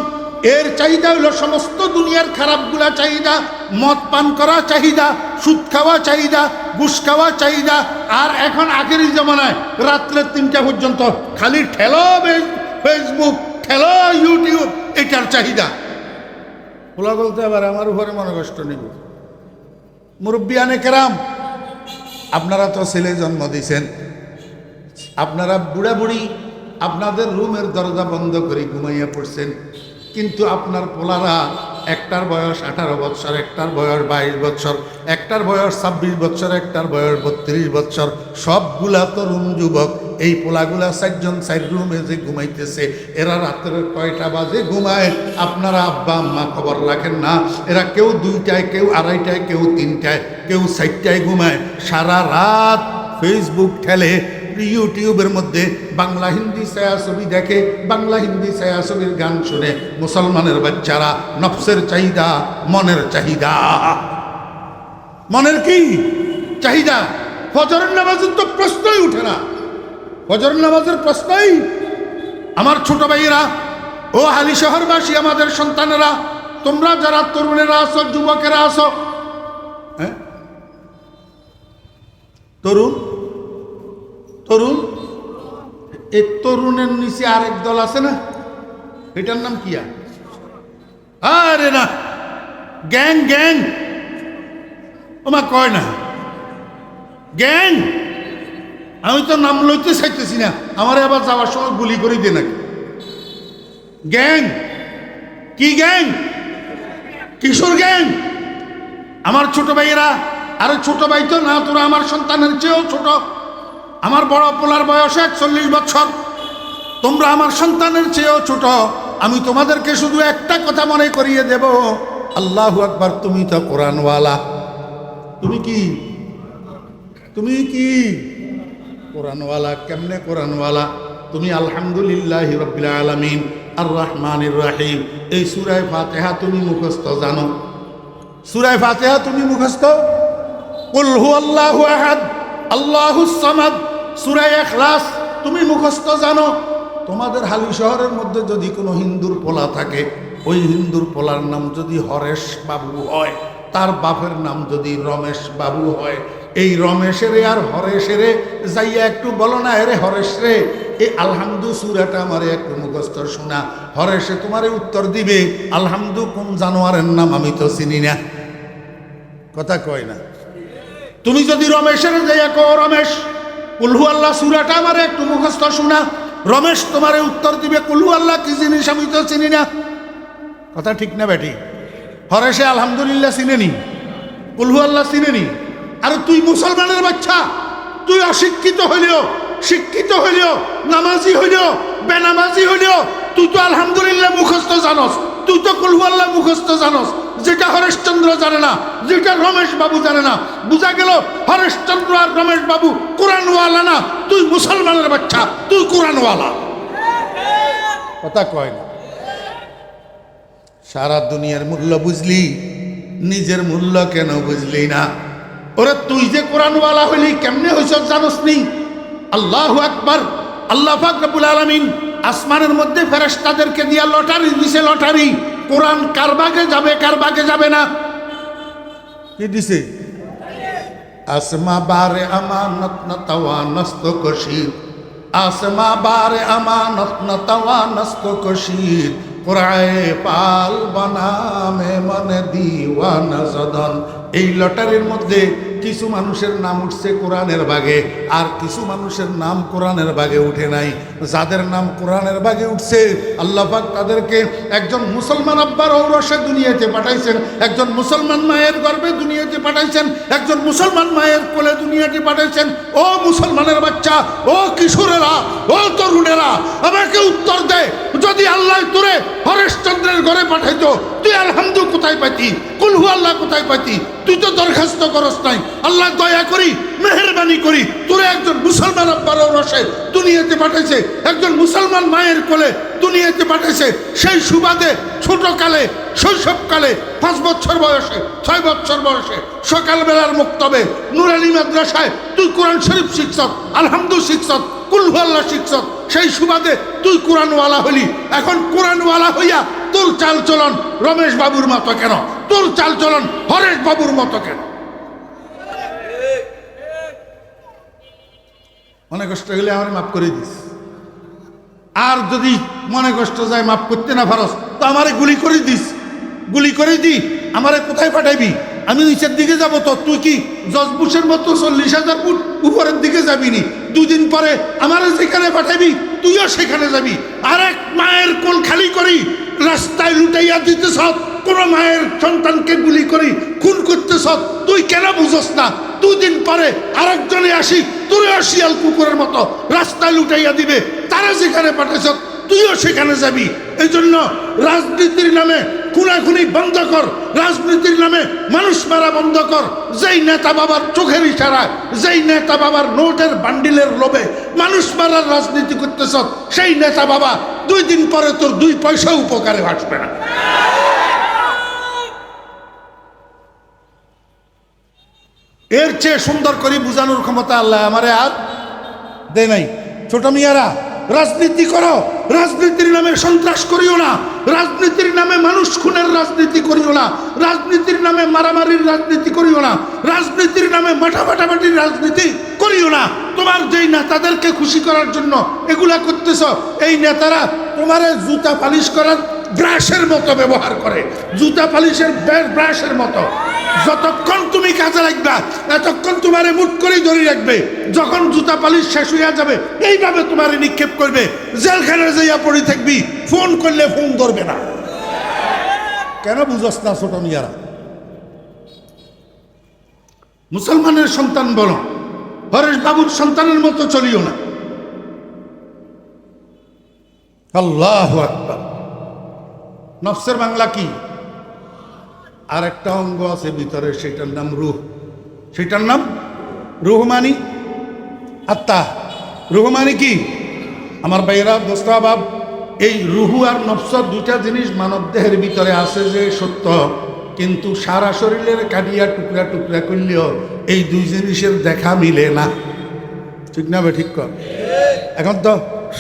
এর চাহিদা হইল সমস্ত দুনিয়ার খারাপগুলা চাহিদা। মদ পান করা চাহিদা, সুদ খাওয়া চাহিদা, ঘুষ খাওয়া চাহিদা। আর এখন আগের জমানায় রাত্রে 3টা পর্যন্ত খালি ঠেলো ফেসবুক, ঠেলো ইউটিউব, এটার চাহিদা। বলা বলতে আবার আমার উপরে মনে কষ্ট নেব। মুরব্বিয়ানে কেরাম, আপনারা তো ছেলে জন্ম দিয়েছেন, আপনারা বুড়া বুড়ি আপনাদের রুমের দরজা বন্ধ করে ঘুমাইয়া পড়ছেন, কিন্তু আপনার পোলারা একটার বয়স 18 বৎসর, একটার বয়স 22 বৎসর, একটার বয়স 26 বৎসর, একটার বয়স 32 বৎসর, সবগুলা তরুণ যুবক। এই পোলাগুলা 4 জন 4 রুমে যে ঘুমাইতেছে, এরা রাত্রে কয়টা বাজে ঘুমায় আপনারা আব্বা আম্মা খবর রাখেন না। এরা কেউ 2টায়, কেউ 2:30টায়, কেউ 3টায়, কেউ 4টায় ঘুমায়। সারা রাত ফেসবুক ঠেলে, ইউটিউবের মধ্যে বাংলা হিন্দি ছায়াছবি দেখে, বাংলা হিন্দি ছায়াছবির গান শুনে। মুসলমানের বাচ্চারা নফসের চাহিদা, মনের চাহিদা। মনের কি চাহিদা? ফজরের নামাজের তো প্রশ্নই উঠে না, ফজরের নামাজের প্রশ্নই। আমার ছোট ভাইয়েরা, ও হালি শহরবাসী, আমাদের সন্তানেরা, তোমরা যারা তরুণেরা আছো, যুবকেরা আছো, হ্যাঁ তরুণ, তরুণ এই তরুণের নিচে আরেক দল আছে না, এটার নাম কি? আরে না, গ্যাং গ্যাং, ওমা কয় না গ্যাং। আমি তো নাম লইতে চাইতেছি না, আমারে আবার যাওয়ার সময় গুলি করে দে নাকি। গ্যাং কি গ্যাং? কিশোর গ্যাং। আমার ছোট ভাইয়েরা, আরে ছোট ভাই তো না, তোরা আমার সন্তানের চেয়েও ছোট। আমার বড় পোলার বয়স 41 বছর, তোমরা আমার সন্তানের চেয়েও ছোট। আমি তোমাদেরকে শুধু একটা কথা মনে করিয়ে দেব, আল্লাহু আকবার, তুমি তো কোরআনওয়ালা। তুমি কি? তুমি কি কোরআনওয়ালা? কেমনে কোরআনওয়ালা? তুমি আলহামদুলিল্লাহি রাব্বিল আলামিন আর রহমানির রহিম এই সূরা ফাতিহা তুমি মুখস্থ জানো? সূরা ফাতিহা তুমি মুখস্থ? কুল হুয়াল্লাহু আহাদ আল্লাহুস সামাদ, সূরা ইখলাস তুমি মুখস্থ জানো? তোমাদের হালি শহরের মধ্যে যদি কোনো হিন্দুর পোলা থাকে, ওই হিন্দুর পোলার নাম যদি হরেশ বাবু হয়, তার বাপের নাম যদি রমেশ বাবু হয়, এই রমেশেরে আর হরেশেরে যাইয়া একটু বলো না, এরে হরেশ রে, এই আলহামদু সূরাটা আমারে একটু মুখস্থ শোনা। হরেশে তোমারে উত্তর দিবে, আলহামদু কোন জানোয়ারের নাম আমি তো চিনি না। কথা কয় না? তুমি যদি রমেশের যাইয়া কো, রমেশ কুল হু আল্লাহ সূরাটা আমারে একটু মুখস্থ শোনা, রমেশ তোমারে উত্তর দিবে, কুল হু আল্লাহ কি জিনিস আমি তো চিনি না। কথা ঠিক না বেটি? হরেশে আলহামদুলিল্লাহ চিনেনি, কুল হু আল্লাহ চিনেনি। আর তুই মুসলমানের বাচ্চা, তুই অশিক্ষিত হইলেও, শিক্ষিত হইলেও, নামাজি হইলেও, বেনামাজি হইলেও তুই তো আলহামদুলিল্লাহ মুখস্থ জানস, তুই তো কুল হু আল্লাহ মুখস্থ জানস, যেটা হরেশচন্দ্র জানে না, যেটা রমেশ বাবু জানে না। বুঝা গেল হরেশচন্দ্র আর রমেশ বাবু কোরআনওয়ালা না, তুই মুসলমানের বাচ্চা, তুই কোরআনওয়ালা। কথা কয় না? সারা দুনিয়ার মূল্য বুঝলি, নিজের মূল্য কেন বুঝলি না? ওরে তুই যে কোরআনওয়ালা হইলি কেমনে হইছ জানোস নি? আল্লাহু আকবার। আল্লাহ পাক রব্বুল আলামিন আসমানের মধ্যে ফেরেশতাদেরকে দিয়া লটারি দিছে, লটারি। কোরআন কার ভাগে যাবে, কার ভাগে যাবে না, কি দিছে? আসমা বারে আমানত না তাওয়া নস্ত কশির, আসমা বারে আমানত না তাওয়া নস্ত কশির, কোরআয়ে পাল বানামে মনে দিওয়ানা জদন। এই লটারির মধ্যে কিছু মানুষের নাম উঠছে কোরআনের ভাগে, আর কিছু মানুষের নাম কোরআনের ভাগে উঠে নাই। যাদের নাম কোরআনের ভাগে উঠছে, আল্লাহ পাক তাদেরকে একজন মুসলমান আব্বার ঔরসে দুনিয়াতে পাঠাইছেন, একজন মুসলমান মায়ের গর্ভে দুনিয়াতে পাঠাইছেন, একজন মুসলমান মায়ের কোলে দুনিয়াতে পাঠাইছেন। ও মুসলমানের বাচ্চা, ও কিশোরেরা, ও তরুণেরা, আমাকে উত্তর দে, যদি আল্লাহ তোরে হরেশচন্দ্রের ঘরে পাঠাইতো, তুই আলহামদু কোথায় পাইতি? কুল হু আল্লাহ কোথায় পাইতি? তুই তো দরখাস্ত করস নাই। আল্লাহ দয়া করি, মেহেরবানি করি, তোরে একজন মুসলমান আব্বার ঔরসে দুনিয়াতে পাঠাইছে, একজন মুসলমান মায়ের কোলে দুনিয়াতে পাঠাইছে। সেই সুবাদে ছোটকালে, শৈশবকালে 5 বছর বয়সে, 6 বছর বয়সে সকালবেলার মুক্তবে নুরানি মাদ্রাসায় তুই কোরআন শরীফ শিখছত, আলহামদু শিখছত, কুল হু আল্লাহ শিখছত। সেই সুবাদে তুই কোরআনওয়ালা হলি। এখন কোরআনওয়ালা হইয়া তোর চাল চলন রমেশ বাবুর মতো কেন? তোর চাল চলন হরেশ বাবুর মতো কেন? মনে কষ্ট হলে আমার মাফ করে দিস। আর যদি মনে কষ্ট যায় মাফ করতে না পারস, তো আমারে গুলি করে দিস, গুলি করে দি। আমারে কোথায় পাঠাইবি? আমি নিচের দিকে যাব তো, তুই কি জজবুসের মতো 40,000 ফুট উপরের দিকে যাবি নি? 2 দিন পরে আমারে যেখানে পাঠাইবি তুইও সেখানে যাবি। আরেক মায়ের কোল খালি করি রাস্তায় লুটাইয়া দিতেছ, কোন মায়ের সন্তানকে গুলি করি খুন করতেছ, তুই কেন বুঝস না? 2 দিন পরে আরেকজনে আসি তোরেও শিয়াল কুকুরের মতো রাস্তায় লুটাইয়া দিবে। তারা যেখানে পাঠাইছ তুইও সেখানে যাবি। এই জন্য রাজনীতির নামে খুনাখুনি বন্ধ কর, রাজনীতির নামে মানুষ মারা বন্ধ কর। যেই নেতা বাবার চোখের ইশারায়, যেই নেতা বাবার নোটের বান্ডিলের লোভে মানুষ মারার রাজনীতি করতেছ, সেই নেতা বাবা 2 দিন পরে তোর 2 পয়সা উপকারে আসবে না। এর চেয়ে সুন্দর করে বুঝানোর ক্ষমতা আল্লাহ আমারে আর দেয় নাই। ছোট মিয়ারা, রাজনীতি করো, রাজনীতির নামে সন্ত্রাস করিও না, রাজনীতির নামে মানুষ খুনের রাজনীতি করিও না, রাজনীতির নামে মারামারির রাজনীতি করিও না, রাজনীতির নামে মাঠামাটির রাজনীতি করিও না। তোমার যেই নেতাদেরকে খুশি করার জন্য এগুলা করতেছ, এই নেতারা তোমারে জুতা পালিশ করার ব্রাশের মতো ব্যবহার করে, জুতা পালিশের ব্রাশের মতো। যতক্ষণ তুমি কাজে লাগবা এতক্ষণ তোমারে মুট করেই ধরে রাখবে। যখন জুতা পালিশ শেষ হইয়া যাবে এইভাবে তোমারে নিক্ষেপ করবে, জেলখানায় যাইয়া পড়ে থাকবি, ফোন করলে ফোন ধরবে না। কেন বুঝস না ছোট মিয়ারা? মুসলমানের সন্তান বলো, হরেশ বাবুর সন্তানের মতো চলিও না। আল্লাহু আকবার। নফসের বাংলা কি? আর একটা অঙ্গ আছে ভিতরে, সেটার নাম রুহ। সেটার নাম রুহ, মানি আত্মা। রুহ মানে কি? আমার ভাইয়েরা, দোস্ত বাব, এই রুহু আর নফস দুটা জিনিস মানব দেহের ভিতরে আছে যে সত্য, কিন্তু সারা শরীরের কাটিয়া টুকরা টুকরা করলেও এই দুই জিনিসের দেখা মিলে না। ঠিক না বে? ঠিক কর। এখন তো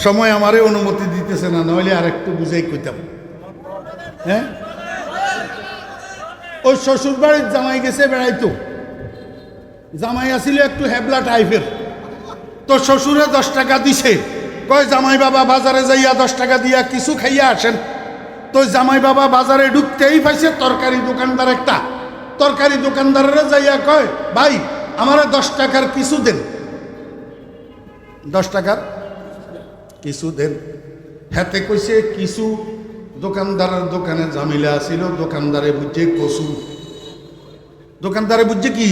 সময় আমারে অনুমতি দিতেছে না, নইলে আর একটু বুঝাই কইতাম। হ্যাঁ, ওই শ্বশুর বাড়ির জামাই গেছে বেড়াইতো, জামাই আসিল একটু হেবলা টাইপের, তো শ্বশুরে 10 টাকা দিছে, কয় জামাই বাবা বাজারে যাইয়া 10 টাকা দিয়া কিছু খাইয়া আসেন। তো জামাই বাবা বাজারে ঢুকতেই পাইছে তরকারি দোকানদার একটা, তরকারি দোকানদারেরা যাইয়া কয়, ভাই আমারে 10 টাকার কিছু দেন, 10 টাকার কিছু দেন। হাতে কইছে কিছু। দোকানদারের দোকানে জামিলা আসিল, দোকানদারে বুঝছে কচু। দোকানদারে বুঝছে কি?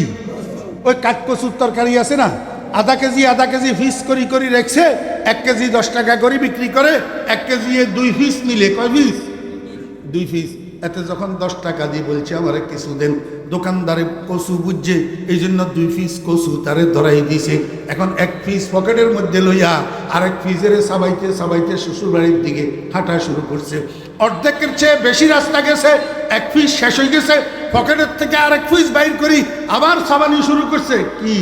ওই কাঠ কচুর তরকারি আছে না, আধা কেজি পিস করি করি রেখছে, 1 কেজি 10 টাকা করে বিক্রি করে, 1 কেজি 2 পিস মিলে, কয় পিস? 2 পিস। এতে যখন 10 টাকা দিয়ে বলছে আমারে কিছু দেন, দোকানদারে কচু বুঝছে, এই জন্য 2 পিস কচু তারে ধরাই দিছে। এখন 1 পিস পকেটের মধ্যে লইয়া আরেক পিসের সাবাইতে সাবাইতে শ্বশুর বাড়ির দিকে হাঁটা শুরু করছে। অর্ধেকের চেয়ে বেশি রাস্তা গেছে, 1 পিস শেষ হয়ে গেছে, পকেটের থেকে আরেক পিস বাইর করি আবার সাবানি শুরু করছে। কি?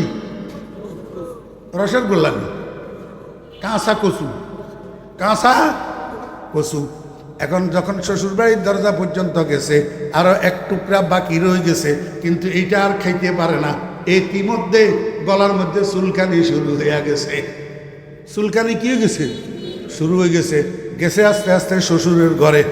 রসের গোল্লানি, কাঁচা কচু, কাঁচা কচু। এখন যখন শ্বশুরবাড়ির দরজা পর্যন্ত গেছে, আরো 1 টুকরা বাকি রয়ে গেছে, কিন্তু এইটা আর খাইতে পারে না। ইতিমধ্যে গলার মধ্যে চুলকানি শুরু হয়ে গেছে। চুলকানি কি হয়ে গেছে? শুরু হয়ে গেছে। গেছে আস্তে আস্তে শ্বশুরের ঘরে,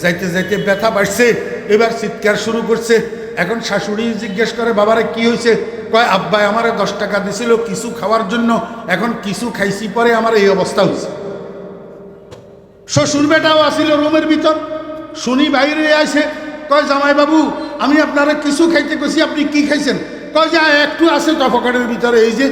যাইতে যাইতে ব্যথা বাড়ছে, এবার চিৎকার শুরু করছে। এখন শাশুড়ি জিজ্ঞেস করে, বাবারে কি হয়েছে? কয়, আব্বাই আমারে 10 টাকা দিছিল কিছু খাওয়ার জন্য, এখন কিছু খাইছি পরে আমার এই অবস্থা হয়েছে। শ্বশুর বেটাও আসিল রুমের ভিতর, শুনি বাইরে আসে, কয় জামাই বাবু আমি আপনারা কিছু খাইতে কইছি, আপনি কি খাইছেন? কয় যে একটু আছে তো পকেটের ভিতরে, এই যে।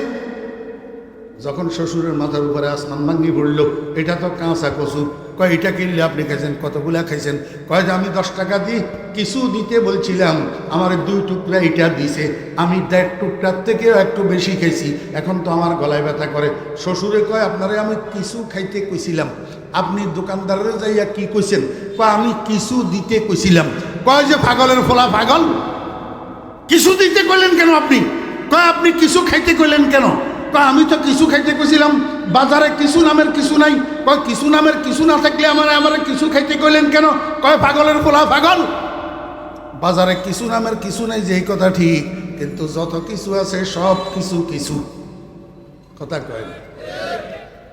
যখন শ্বশুরের মাথার উপরে আসমান ভাঙ্গি পড়ল, এটা তো কাঁচা কচু। কয় এটা কিনলে আপনি খাইছেন? কতগুলা খাইছেন? কয় যে আমি 10 টাকা দিই কিছু দিতে বলছিলাম, আমার 2 টুকরা এটা দিছে, আমি 1.5 টুকরার থেকেও একটু বেশি খাইছি, এখন তো আমার গলায় ব্যথা করে। শ্বশুরে কয়, আপনারে আমি কিছু খাইতে কইছিলাম, আপনি দোকানদারের যাইয়া কি কইছেন? কয় আমি কিছু দিতে কইছিলাম। কয় যে পাগলের ফোলা পাগল, কিছু দিতে কইলেন কেন আপনি? কয় আপনি কিছু খাইতে কইলেন কেন? কয় আমি তো কিছু খাইতে কইছিলাম, বাজারে কিছু নামের কিছু নাই। কয় কিছু নামের কিছু না থাকলে আমার কিছু খাইতে কইলেন কেন? কয় পাগলের ফোলা পাগল, বাজারে কিছু নামের কিছু নাই যে কথা ঠিক, কিন্তু যত কিছু আছে সব কিছু কিছু। কথা কয়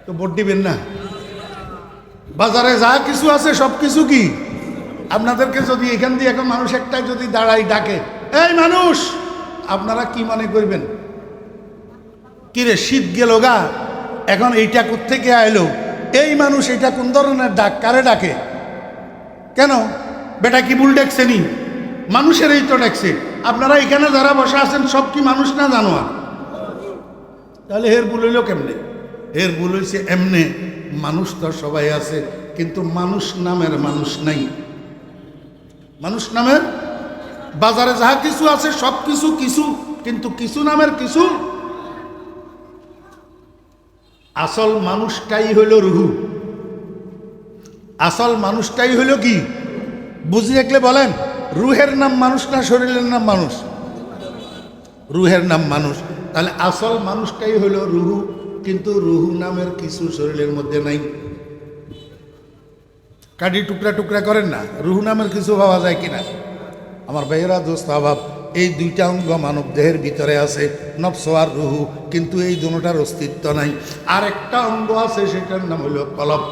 তো ভোট দিবেন না? বাজারে যা কিছু আছে সব কিছু কি? আপনাদেরকে যদি এখান দিয়ে এখন মানুষ একটাই যদি দাঁড়াই ডাকে, এই মানুষ, আপনারা কি মনে করবেন? কিরে শীত গেল গা, এখন এইটা কোত্থেকে আইলো? এই মানুষ এটা কোন ধরনের ডাক? কারে ডাকে? কেন বেটা কি ভুল ডাকছেনি? মানুষের এই তো ডাকছে। আপনারা এখানে যারা বসে আছেন সব কি মানুষ না জানোয়ার? তাহলে হের ভুল হইল কেমনে? হের ভুল হয়েছে এমনে, মানুষ তো সবাই আছে, কিন্তু মানুষ নামের মানুষ নাই। মানুষ নামের বাজারে যাহা কিছু আছে সব কিছু কিছু, কিন্তু কিছু নামের কিছু। আসল মানুষটাই হইল রুহু, আসল মানুষটাই হইল কি? বুঝি দেখলে বলেন, রুহের নাম মানুষ না শরীরের নাম মানুষ? রুহের নাম মানুষ। তাহলে আসল মানুষটাই হইল রুহু, কিন্তু রুহু নামের কিছু শরীরের মধ্যে নাই। কাটি টুকরা টুকরা করেন না, রুহ নামের কিছু পাওয়া যায় কিনা? আমার ভাইয়েরা দোস্ত অভাব, এই দুইটা অঙ্গ মানব দেহের ভিতরে আছে, নফস আর রুহু, কিন্তু এই দুটোটার অস্তিত্ব নাই। আর একটা অঙ্গ আছে, সেটার নাম হলো কলব।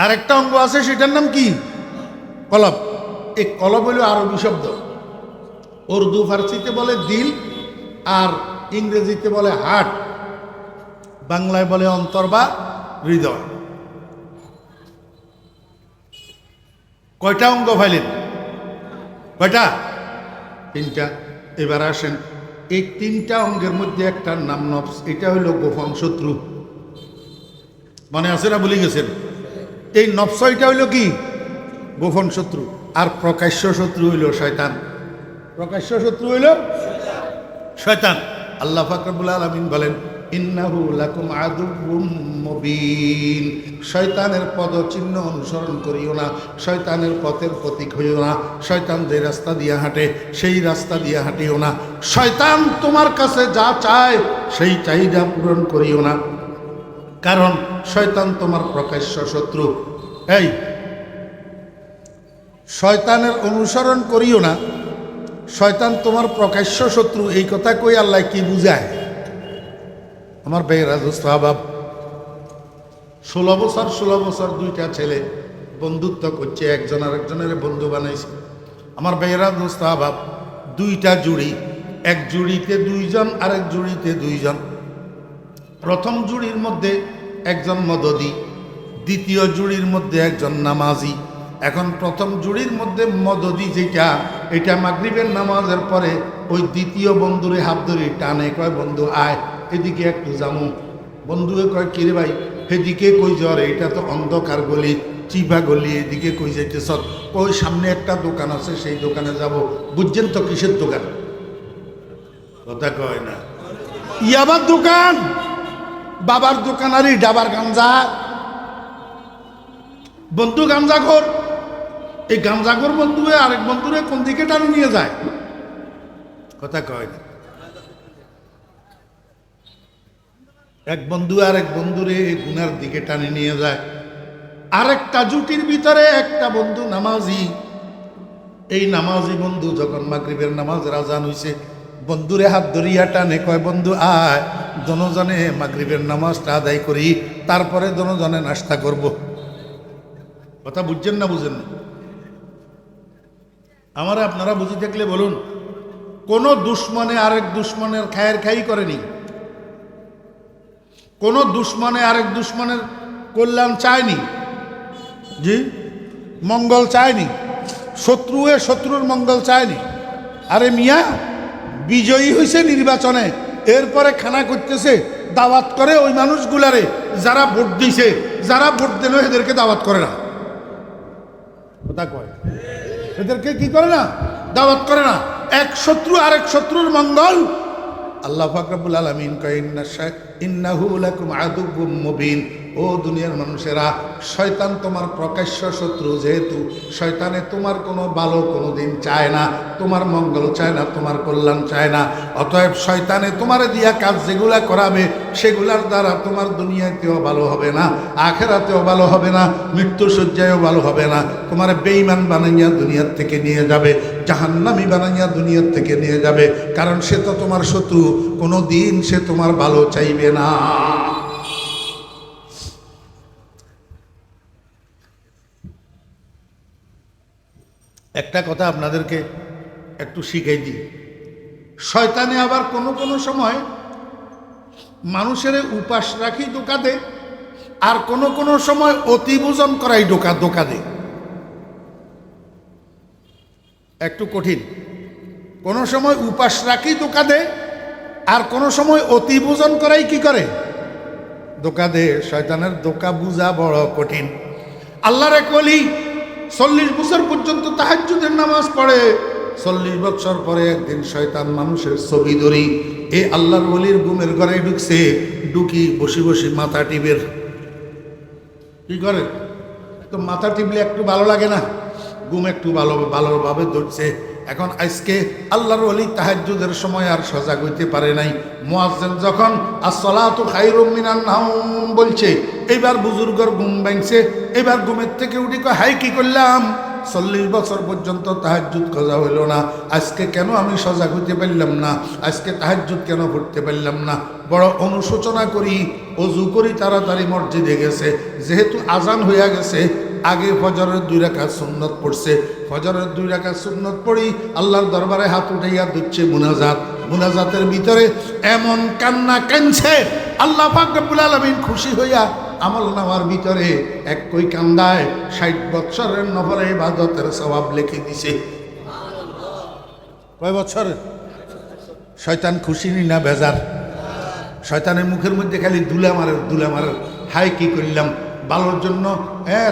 আর একটা অঙ্গ আছে, সেটার নাম কি? কলব। এই কলব হলো আরবি শব্দ, উর্দু ফার্সিতে বলে দিল, আর ইংরেজিতে বলে হার্ট, বাংলায় বলে অন্তর বা হৃদয়। কয়টা অঙ্গ পাইলেন? কয়টা? তিনটা। এবার আসেন, এই তিনটা অঙ্গের মধ্যে একটার নাম নফস, এটা হইল গোপন শত্রু। মনে আছে না, ভুলে গেছেন? এই নফস এটা হইল কি? গোপন শত্রু। আর প্রকাশ্য শত্রু হইল শয়তান। প্রকাশ্য শত্রু হইল শয়তান। আল্লাহ পাক রব্বুল আলামিন বলেন, ইন্নাহু লাকুম আদুউম মুবিন। শয়তানের পদচিহ্ন অনুসরণ করিও না, শয়তানের পথের প্রতীক হইও না, শয়তান যে রাস্তা দিয়ে হাঁটে সেই রাস্তা দিয়ে হাঁটিও না, শয়তান তোমার কাছে যা চায় সেই চাহিদা পূরণ করিও না, কারণ শয়তান তোমার প্রকাশ্য শত্রু। এই শয়তানের অনুসরণ করিও না, শয়তান তোমার প্রকাশ্য শত্রু, এই কথা কই আল্লাহ কি বুঝায়? আমার ভাইয়েরা দোস্ত আহবাব, 16 বছর দুইটা ছেলে বন্ধুত্ব করছে, একজন আরেকজনের বন্ধু বানাইছে। আমার ভাইয়েরা দোস্ত আহবাব, দুইটা জুড়ি, এক জুড়িতে দুইজন, আরেক জুড়িতে দুইজন। প্রথম জুড়ির মধ্যে একজন মদদি, দ্বিতীয় জুড়ির মধ্যে একজন নামাজি। এখন প্রথম জুড়ির মধ্যে মদদি যেটা, এটা মাগরিবের নামাজের পরে ওই দ্বিতীয় বন্ধুরে হাত ধরে টানে, কয় বন্ধু আয় এদিকে একটু যামু। বন্ধুকে কয় কিরে ভাই সেদিকে কই জ্বর, এটা তো অন্ধকার গলি, চিপা গলি, এদিকে কই যাইতেছ? ওই সামনে একটা দোকান আছে, সেই দোকানে যাব। বুঝছেন তো কিসের দোকান? কথা কয় না। ইয়াবার দোকান, বাবার দোকান, আর ডাবার গাঞ্জা। বন্ধু গাঞ্জাখোর, এই গাঞ্জাখোর বন্ধুরে আরেক বন্ধুরে কোন দিকে টানি নিয়ে যায়? কথা কয় না। এক বন্ধু আরেক বন্ধুরে গুনার দিকে টানি নিয়ে যায়। আরেকটা জুটির ভিতরে একটা বন্ধু নামাজি। এই নামাজি বন্ধু যখন মাগরিবের নামাজের আজান হইছে, বন্ধুরে হাত ধরিয়া টানে, কয় বন্ধু আয় দনজনে মাগরিবের নামাজটা আদায় করি, তারপরে দনজনে নাস্তা করব। কথা বুঝছেন না বুঝেন না? আমার আপনারা বুঝে থাকলে বলুন, কোন দুশ্মনে আরেক দুশ্মনের খায়ের খাই করেনি, কোন দুশ্মনে আরেক দুশ্মনের কল্যাণ চায়নি, জি মঙ্গল চায়নি, শত্রুয়ে শত্রুর মঙ্গল চায়নি। আরে মিয়া বিজয়ী হয়েছে নির্বাচনে, এরপরে খানা করতেছে, দাওয়াত করে ওই মানুষগুলারে যারা ভোট দিছে, যারা ভোট দিল এদেরকে দাওয়াত করে না। কথা কয়, এদেরকে কি করে না? দাওয়াত করে না। এক শত্রু আরেক শত্রুর মঙ্গল। আল্লাহ পাক রব্বুল আলামিন কয় ইন্নাহু লাকুম আদুউম মুবিন। ও দুনিয়ার মানুষেরা, শয়তান তোমার প্রকাশ্য শত্রু, যেহেতু শয়তানে তোমার কোনো ভালো কোনো দিন চায় না, তোমার মঙ্গল চায় না, তোমার কল্যাণ চায় না। অতএব শয়তানে তোমারে দিয়া কাজ যেগুলা করাবে সেগুলার দ্বারা তোমার দুনিয়াতেও ভালো হবে না, আখেরাতেও ভালো হবে না, মৃত্যু শয্যায়ও ভালো হবে না। তোমার বেঈমান বানাইয়া দুনিয়ার থেকে নিয়ে যাবে, জাহান্নামী বানাইয়া দুনিয়ার থেকে নিয়ে যাবে, কারণ সে তো তোমার শত্রু, কোনো দিন সে তোমার ভালো চাইবে না। একটা কথা আপনাদেরকে একটু শিখাই দিই, শয়তানে আবার কোনো কোনো সময় মানুষের উপাস রাখি ধোকা দে, আর কোনো কোনো সময় অতিভোজন করাই ধোকা দে। একটু কঠিন। কোনো সময় উপাস রাখি ধোকা দে, আর কোনো সময় অতিভোজন করাই কি করে? ধোকা দে। শয়তানের ধোকা বুঝা বড় কঠিন। আল্লাহর এক ওলি 40 বছর পর্যন্ত তাহাজ্জুদের নামাজ পড়ে, 40 বছর পরে একদিন শয়তান মানুষের ছবি ধরি এই আল্লাহর ওলির ঘুমের ঘরে ঢুকছে, ঢুকি বসে বসে মাথা টিপের। কি করে? তো মাথা টিপলে একটু ভালো লাগে না? ঘুম একটু ভালোভাবে ধরছে, এখন আজকে আল্লাহর ওলি তাহাজ্জুদের সময় আর সজাগ হইতে পারে নাই। মুয়াজ্জিন যখন আসসালাতু খায়রুম মিনান নাওম বলছে, এইবার বুজুর্গর ঘুম ভাঙছে। এবার ঘুমের থেকে উঠে কয়, হাই কি করলাম, 40 বছর পর্যন্ত তাহাজ্জুদ কজা হইল না, আজকে কেন আমি সজাগ হইতে পারলাম না, আজকে তাহাজ্জুদ কেন পড়তে পারলাম না। বড় অনুশোচনা করি, অজু করি, তাড়াতাড়ি মসজিদে গেছে। যেহেতু আজান হইয়া গেছে, আগে ফজরের 2 রাকাত সুন্নত পড়ছে। ফজরের 2 রাকাত সুন্নত পড়ি আল্লাহর দরবারে হাত উঠাইয়া দিচ্ছে মুনাজাত। মুনাজাতের ভিতরে এমন কান্না কানছে, আল্লাহ পাক রব্বুল আলামিন খুশি হইয়া আমল নামার ভিতরে এক কই কান্দায় 60 বছরের নফল ইবাদতের সওয়াব লিখে দিছে। কয় বছরের? শয়তান খুশি নি না বেজার? শয়তানের মুখের মধ্যে খালি দুলা মারের। হাই কি করলাম, ভালোর জন্য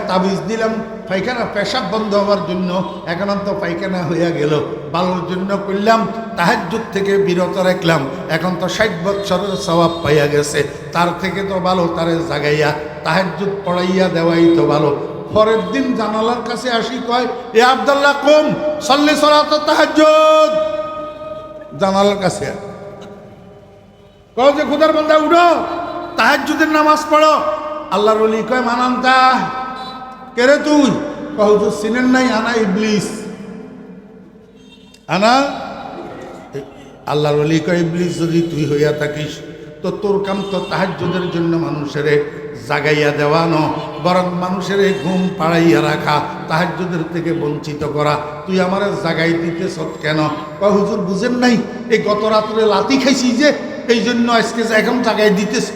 তাবিজ দিলাম, পায়খানা পেশাব বন্ধ হওয়ার জন্য, এখন তো পায়খানা হইয়া গেল। ভালোর জন্য করলাম, তাহাজ্জুদ থেকে বিরত রাখলাম, এখন তো 60 বছরের সওয়াব পাইয়া গেছে। তার থেকে তো ভালো তারে জাগাইয়া তাহাজ্জুদ পড়াইয়া দেওয়াই তো ভালো। পরের দিন জানালার কাছে আসি, কয়, এ আব্দুল্লাহ কুম সাল্লি সালাত তাহাজ্জুদ। জানালার কাছে কয় যে খুদার বান্দা উঠো, তাহাজ্জুদের নামাজ পড়ো। আল্লাহর ওলি কয়, মানান্তা কে রে তুই? কয়, হুজুর চিনেন নাই, আনা ইবলিস। আনা আল্লাহর ওলি কয়, ইবলিস যদি তুই হইয়া থাকিস তো তোর কাম তো তাহাজ্জুদের জন্য মানুষের জাগাইয়া দেওয়ানো, বরং মানুষের ঘুম পাড়াইয়া রাখা, তাহাজ্জুদের থেকে বঞ্চিত করা। তুই আমার জাগাই দিতেছ কেন? কয়, হুজুর বুঝেন নাই, এই গত রাত্রে লাথি খাইছি যে, এই জন্য আজকে এখন জাগাই দিতেছ।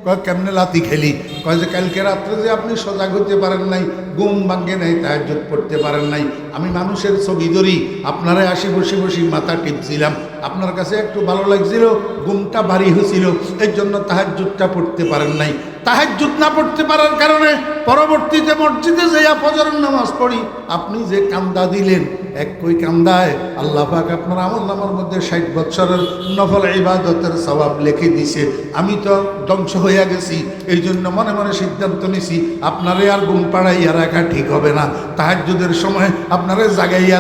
কয়, কেমনে লাথি খেলি? কয় যে কালকে রাত্রে যে আপনি সজাগ হইতে পারেন নাই, ঘুম ভাঙ্গে নাই, তাহাজ্জুদ পড়তে পারেন নাই, আমি মানুষের ছবি ধরি আপনারে আসি বসে বসে মাথা টিপছিলাম, আপনার কাছে একটু ভালো লাগছিল, ঘুমটা ভারী হয়েছিল, এর জন্য তাহাজ্জুদটা পড়তে পারেন নাই। তাহাজ্জুদ না পড়তে পারার কারণে পরবর্তীতে মসজিদে যাইয়া ফজরের নামাজ পড়ি, আপনি যে কান্দা দিলেন, এক কই কান্দায় আল্লাহ পাক আপনার আমলনামার মধ্যে 60 বছরের নফল ইবাদতের সওয়াব লিখে দিছে। আমি তো ধ্বংস হইয়া গেছি, এই জন্য মনে মনে সিদ্ধান্ত নিছি আপনারে আর ঘুম পাড়াইয়া রাখা ঠিক হবে না। তাহাজ্জুদের সময় আপনারে জাগাইয়া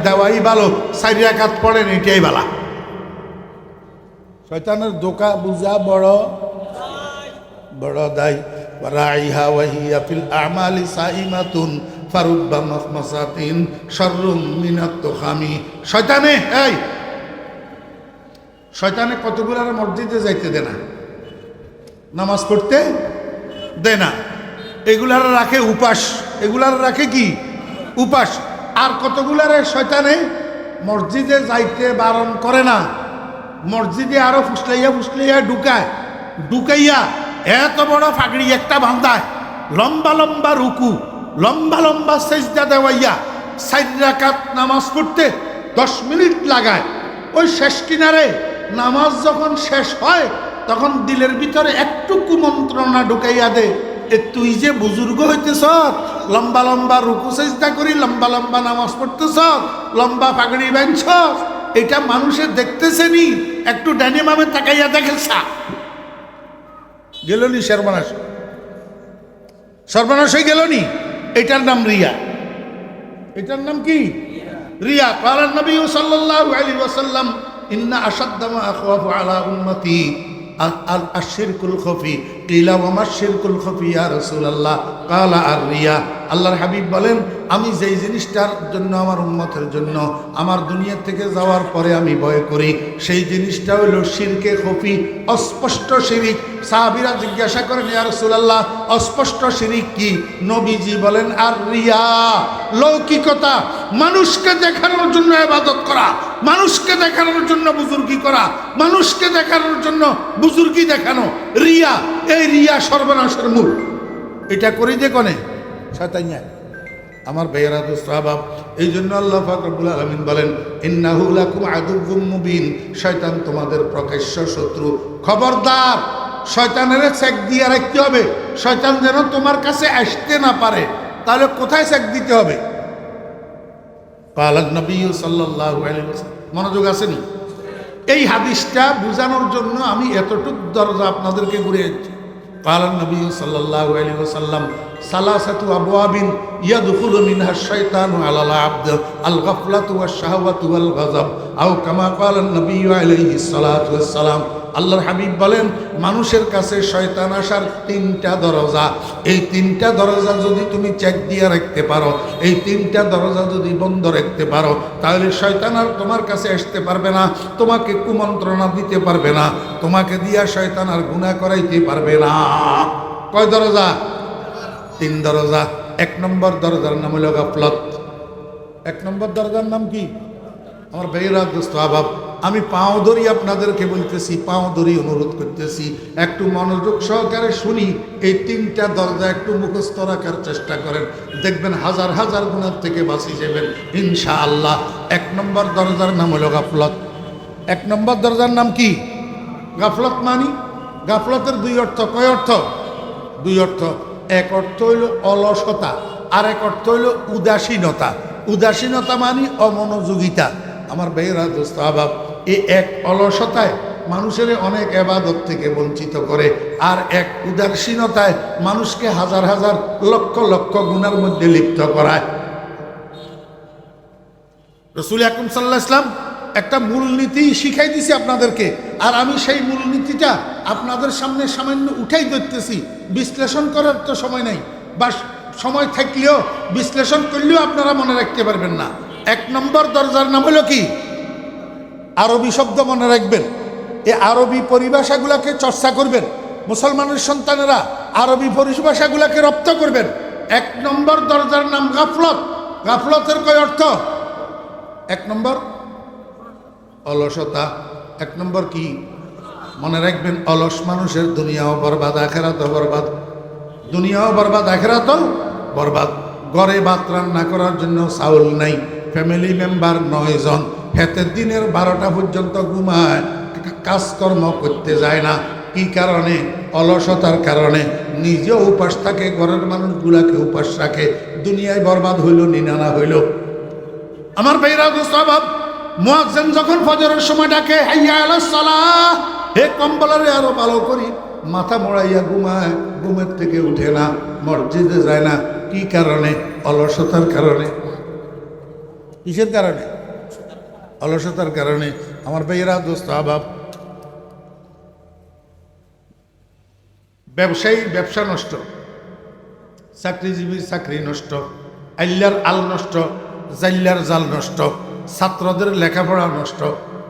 দেওয়াই ভালো, 4 রাকাত পড়েন, এটাই ভালো। শয়তানের দোকা বুঝা বড় বড় দায়। রাইহা ওয়াহিয়া ফিল আমালি সাইমাতুন ফারুব্বা মাসমাসাতিন শাররুম মিনাত তুখামি। শয়তানে কতগুলো আর মসজিদে যাইতে দেয় না, নামাজ পড়তে দেয় না, এগুলার রাখে উপাস, এগুলার রাখে কি উপাস। আর কতগুলারে শয়তানে মসজিদে যাইতে বারণ করে না, মসজিদে আরো ফুসলাইয়া ঢুকাইয়া এত বড় ফাগড়ি একটা বান্ধায়, লম্বা লম্বা রুকু, লম্বা লম্বা সেজদা দেওয়াইয়া 4 রাকাত নামাজ পড়তে 10 মিনিট লাগায়। ওই শেষ কিনারে নামাজ যখন শেষ হয়, তখন দিলের ভিতরে একটু কুমন্ত্রণা ঢুকাইয়া দে, এ তুই যে বুজুর্গ হইতেছ, লম্বা লম্বা রুকু সেজদা করি, লম্বা লম্বা নামাজ পড়তেছ, লম্বা ফাগড়ি বাঁধছ, এটা মানুষে দেখতেছে নি, একটু ডানে মামে তাকাইয়া দেখেছা গেল নি, সর্বনাশ হয়ে গেল নি। এটার নাম রিয়া। এটার নাম কি? রিয়া। ক্বালা নবী সাল্লাল্লাহু আলাইহি ওয়াসাল্লাম, ইন্না আশাদ্দা মা আখওয়াফু আলা উম্মতি আশ-শিরকুল খফি। কিলা ওয়া মা আশ-শিরকুল খফি ইয়া রাসূলুল্লাহ? ক্বালা আর-রিয়া। আল্লাহর হাবিব বলেন, আমি যেই জিনিসটার জন্য আমার উম্মতের জন্য আমার দুনিয়া থেকে যাওয়ার পরে আমি ভয় করি, সেই জিনিসটা হলো শিরকে খফি, অস্পষ্ট শিরিক। সাহাবীরা জিজ্ঞাসা করেন, ইয়া রাসূলুল্লাহ, অস্পষ্ট শিরিক কি? নবীজি বলেন, আর রিয়া, লৌকিকতা, মানুষকে দেখানোর জন্য ইবাদত করা, মানুষকে দেখানোর জন্য বুজুর্গি করা, মানুষকে দেখানোর জন্য বুজুর্গি দেখানো, রিয়া। এই রিয়া সর্বনাশের মূল। এটা করি যে কোনে শয়তানিয়া। আমার ভাইয়েরা দোস্ত আহবাব, এই জন্য আল্লাহ পাক রব্বুল আলামিন বলেন, ইন্নাহু লাকুম আদুউম মুবিন, শয়তান তোমাদের প্রকাশ্য শত্রু। খবরদার, শয়তানের চেক দিয়ে রাখতে হবে, শয়তান যেন তোমার কাছে আসতে না পারে। তাহলে কোথায় চেক দিতে হবে? ক্বালান নবী সাল্লাল্লাহু আলাইহি ওয়াসাল্লাম। মনোযোগ আসেনি? এই হাদিসটা বোঝানোর জন্য আমি এতটুকু দরজা আপনাদেরকে ঘুরে যাচ্ছি। قال النبي صلى الله عليه وسلم ثلاثة أبواب يدخل منها الشيطان على العبد الغفلة والشهوة والغضب أو كما قال النبي عليه الصلاة والسلام আল্লাহর হাবিব বলেন মানুষের কাছে শয়তান আসার তিনটা দরজা। এই তিনটা দরজা যদি তুমি চেক দিয়ে রাখতে পারো, এই তিনটা দরজা যদি বন্ধ রাখতে পারো, তাহলে শয়তান আর তোমার কাছে আসতে পারবে না, তোমাকে কুমন্ত্রণা দিতে পারবে না, তোমাকে দিয়া শয়তান আর গুনাহ করাইতে পারবে না। কয় দরজা? তিন দরজা। এক নম্বর দরজার নাম হলো গাফলত। এক নম্বর দরজার নাম কি? আমার ভাইয়েরা, দোস্ত আবাব, আমি পাও ধরি আপনাদেরকে বলতেছি, পাও ধরি অনুরোধ করতেছি, একটু মনোযোগ সহকারে শুনি। এই তিনটা দরজা একটু মুখস্থ রাখার চেষ্টা করেন, দেখবেন হাজার হাজার গুনার থেকে বাঁচি যাবেন ইনশাআল্লাহ। এক নম্বর দরজার নাম হলো গাফলত। এক নম্বর দরজার নাম কি? গাফলত। মানি গাফলতের দুই অর্থ। কয় অর্থ? দুই অর্থ। এক অর্থ হইল অলসতা, আর এক অর্থ হইল উদাসীনতা। উদাসীনতা মানি অমনোযোগিতা। আমার ভাইয়েরা, দোস্ত আবাব, এই এক অলসতায় মানুষের অনেক ইবাদত থেকে বঞ্চিত করে, আর এক উদাসীনতায় মানুষকে হাজার হাজার লক্ষ লক্ষ গুনার মধ্যে লিপ্ত করায়। রাসূল আকরাম সাল্লাল্লাহু আলাইহি ওয়াসাল্লাম একটা মূলনীতি শিখাই দিছি আপনাদেরকে, আর আমি সেই মূলনীতিটা আপনাদের সামনে সামান্য উঠাই ধরতেছি। বিশ্লেষণ করার তো সময় নাই, বা সময় থাকলেও বিশ্লেষণ করলেও আপনারা মনে রাখতে পারবেন না। এক নম্বর দরজার নাম হলো কি? আরবি শব্দ মনে রাখবেন, এই আরবি পরিভাষাগুলোকে চর্চা করবেন। মুসলমানের সন্তানেরা আরবি পরিভাষাগুলোকে রপ্ত করবেন। এক নম্বর দরজার নাম গাফলত। গাফলতের কয় অর্থ? এক নম্বর অলসতা। এক নম্বর কি? মনে রাখবেন, অলস মানুষের দুনিয়াও বরবাদ, আখেরাতও বরবাদ। দুনিয়াও বরবাদ, আখেরাতও বরবাদ। ঘরে ভাত রান্না করার জন্য চাউল নাই, ফ্যামিলি মেম্বার 9 জন, হেতে দিনের 12টা পর্যন্ত ঘুমায়, কাজকর্ম করতে যায় না। কি কারণে? অলসতার কারণে। নিজেও উপাস থাকে, ঘরের মানুষগুলাকে উপাস রাখে। দুনিয়ায় বরবাদ হইল, নিনানা হইল। আমার ভাইরা, দোস্ত আবাব, মুয়াজ্জিন যখন ফজরের সময় ডাকে, হাইয়া আলাস সালাহ, হে কম্বলারে আরো ভালো করি, মাথা মোড়াইয়া ঘুমায়, ঘুমের থেকে উঠে না, মসজিদে যায় না। কি কারণে? অলসতার কারণে। কিসের কারণে? অলসতার কারণে। আমার ভাইয়েরা, দোস্ত আবাব, ব্যবসায়ীর ব্যবসা নষ্ট, চাকরিজীবীর চাকরি নষ্ট, আল্লার আল নষ্ট, জাল্লার জাল নষ্ট, ছাত্রদের লেখাপড়া নষ্ট।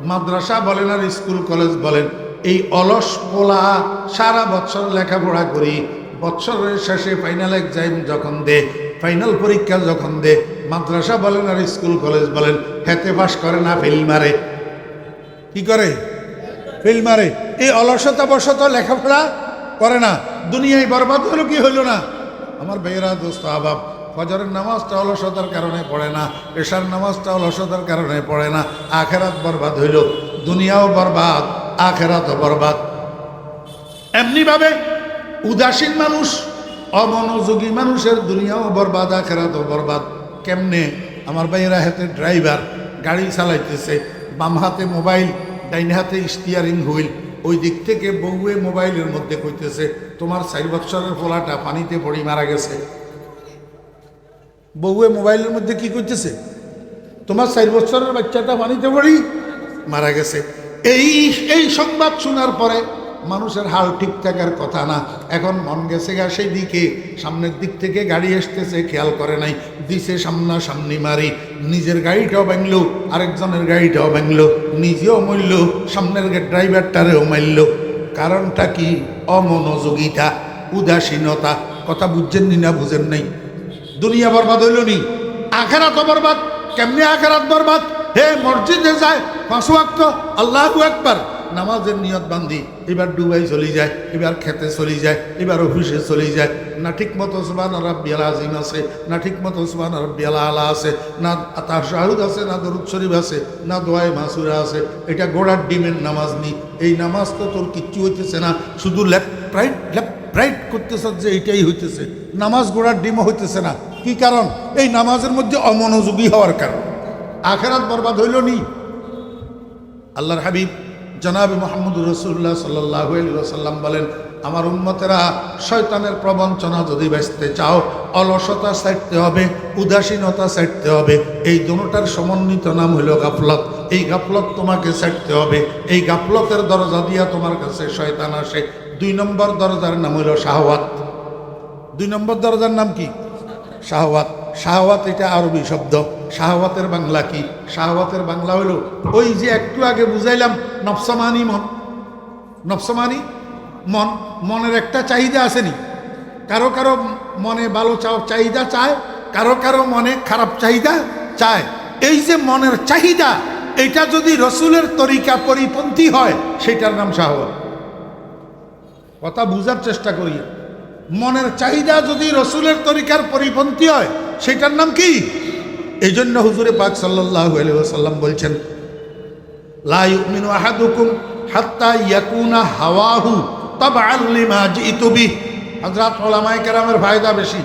মাদ্রাসা বলেন আর স্কুল কলেজ বলেন, এই অলস পোলা সারা বছর লেখাপড়া করি, বছরের শেষে ফাইনাল এক্সাম যখন দে, ফাইনাল পরীক্ষা যখন দে, মাদ্রাসা বলেন আর স্কুল কলেজ বলেন, হেতে পাস করে না, ফেল মারে। কি করে? ফেল মারে। এই অলসতা বশত লেখাপড়া করে না, দুনিয়ায় বরবাদ হলো কি হইল না? আমার ভাইয়েরা, দোস্ত আবাব, ফজরের নামাজটা অলসতার কারণে পড়ে না, এশার নামাজটা অলসতার কারণে পড়ে না, আখেরাত বরবাদ হইল। দুনিয়াও বরবাদ, আখেরাতও বরবাদ। এমনিভাবে উদাসীন মানুষ, অমনোযোগী মানুষের দুনিয়াও বরবাদ, আখেরাতও বরবাদ। কেমনে? আমার ভাইয়েরা, হাতে ড্রাইভার গাড়ি চালাইতেছে, বাম হাতে মোবাইল, ডাইন হাতে স্টিয়ারিং হুইল, ওই দিক থেকে বউয়ে মোবাইলের মধ্যে কইতেছে, তোমার 4 বছরের পোলাটা পানিতে পড়ি মারা গেছে। বউয়ে মোবাইলের মধ্যে কি করতেছে? তোমার 4 বছরের বাচ্চাটা পানিতে পড়ি মারা গেছে। এই সংবাদ শোনার পরে মানুষের হাল ঠিক থাকার কথা না। এখন মন গেছে গা সেই দিকে, সামনের দিক থেকে গাড়ি আসতেছে, খেয়াল করে নাই, দিছে সামনাসামনি মারি, নিজের গাড়িটাও ভাঙলো, আরেকজনের গাড়িটাও ভাঙলো, নিজেও মরল, সামনের ড্রাইভারটারেও মারল। কারণটা কি? অমনোযোগিতা, উদাসীনতা। কথা বুঝছেন নি না বুঝেন নাই? দুনিয়া বরবাদ হইল নি, আখেরাত বরবাদ। কেমনে আখেরাত বরবাদ? হে মসজিদে যায় 5 ওয়াক্ত, আল্লাহু আকবার, নামাজের নিয়ত বান্ধি, এবার ডুবাই চলে যায়, এবার খেতে চলে যায়, এবার অফিসে চলে যায়, না ঠিক মতো সুবহান রাব্বিয়াল আযীম আছে, না ঠিক মতো সুবহান রাব্বিয়াল আলা আছে, না তাশাহুদ আছে, না দরুদ শরীফ আছে, না দোয়ায়ে মাসুরা আছে। এটা গোড়ার ডিমের নামাজ নি। এই নামাজ তো তোর কিচ্ছু হইতেছে না, শুধু লেফট রাইট করতেছ, যে এইটাই হইতেছে। নামাজ গোড়ার ডিমও হইতেছে না। কি কারণ? এই নামাজের মধ্যে অমনোযোগী হওয়ার কারণ। আখেরাত বরবাদ হইল নি। আল্লাহর হাবিব জনাবে মুহাম্মদুর রাসূলুল্লাহ সাল্লাল্লাহু আলাইহি ওয়াসাল্লাম বলেন, আমার উম্মতেরা শয়তানের প্রবঞ্চনা যদি বাঁচতে চাও, অলসতা ছাড়তে হবে, উদাসীনতা ছাড়তে হবে। এই দুটোটার সমন্বিত নাম হলো গাফলত। এই গাফলত তোমাকে ছাড়তে হবে। এই গাফলতের দরজা দিয়া তোমার কাছে শয়তান আসে। 2 নম্বর দরজার নাম হলো শাহওয়াত। 2 নম্বর দরজার নাম কি? শাহওয়াত। শাহওয়াত এটা আরবি শব্দ। শাহওয়াতের বাংলা কি? শাহওয়াতের বাংলা হলো ওই যে একটু আগে বুঝাইলাম, নফসমানি মন। নফসমানি মন, মনের একটা চাহিদা আসেনি। কারো কারো মনে ভালো চাহিদা চায়, কারো কারো মনে খারাপ চাহিদা চায়। এই যে মনের চাহিদা, এটা যদি রসুলের তরিকা পরিপন্থী হয়, সেটার নাম শাহওয়াত। কথা বুঝার চেষ্টা করি। মনের চাহিদা যদি রসুলের তরিকার পরিপন্থী হয়, সেটার নাম কি? এই জন্য হুজুরে পাক সাল্লাল্লাহু আলাইহি ওয়াসাল্লাম বলছেন, লা ইউমিনু আহাদুকুম হাত্তা ইয়াকুনা হাওয়াহু তাবআন লিমা জিতু বিহ। হযরত উলামায়ে কেরামের ফায়দা বেশি,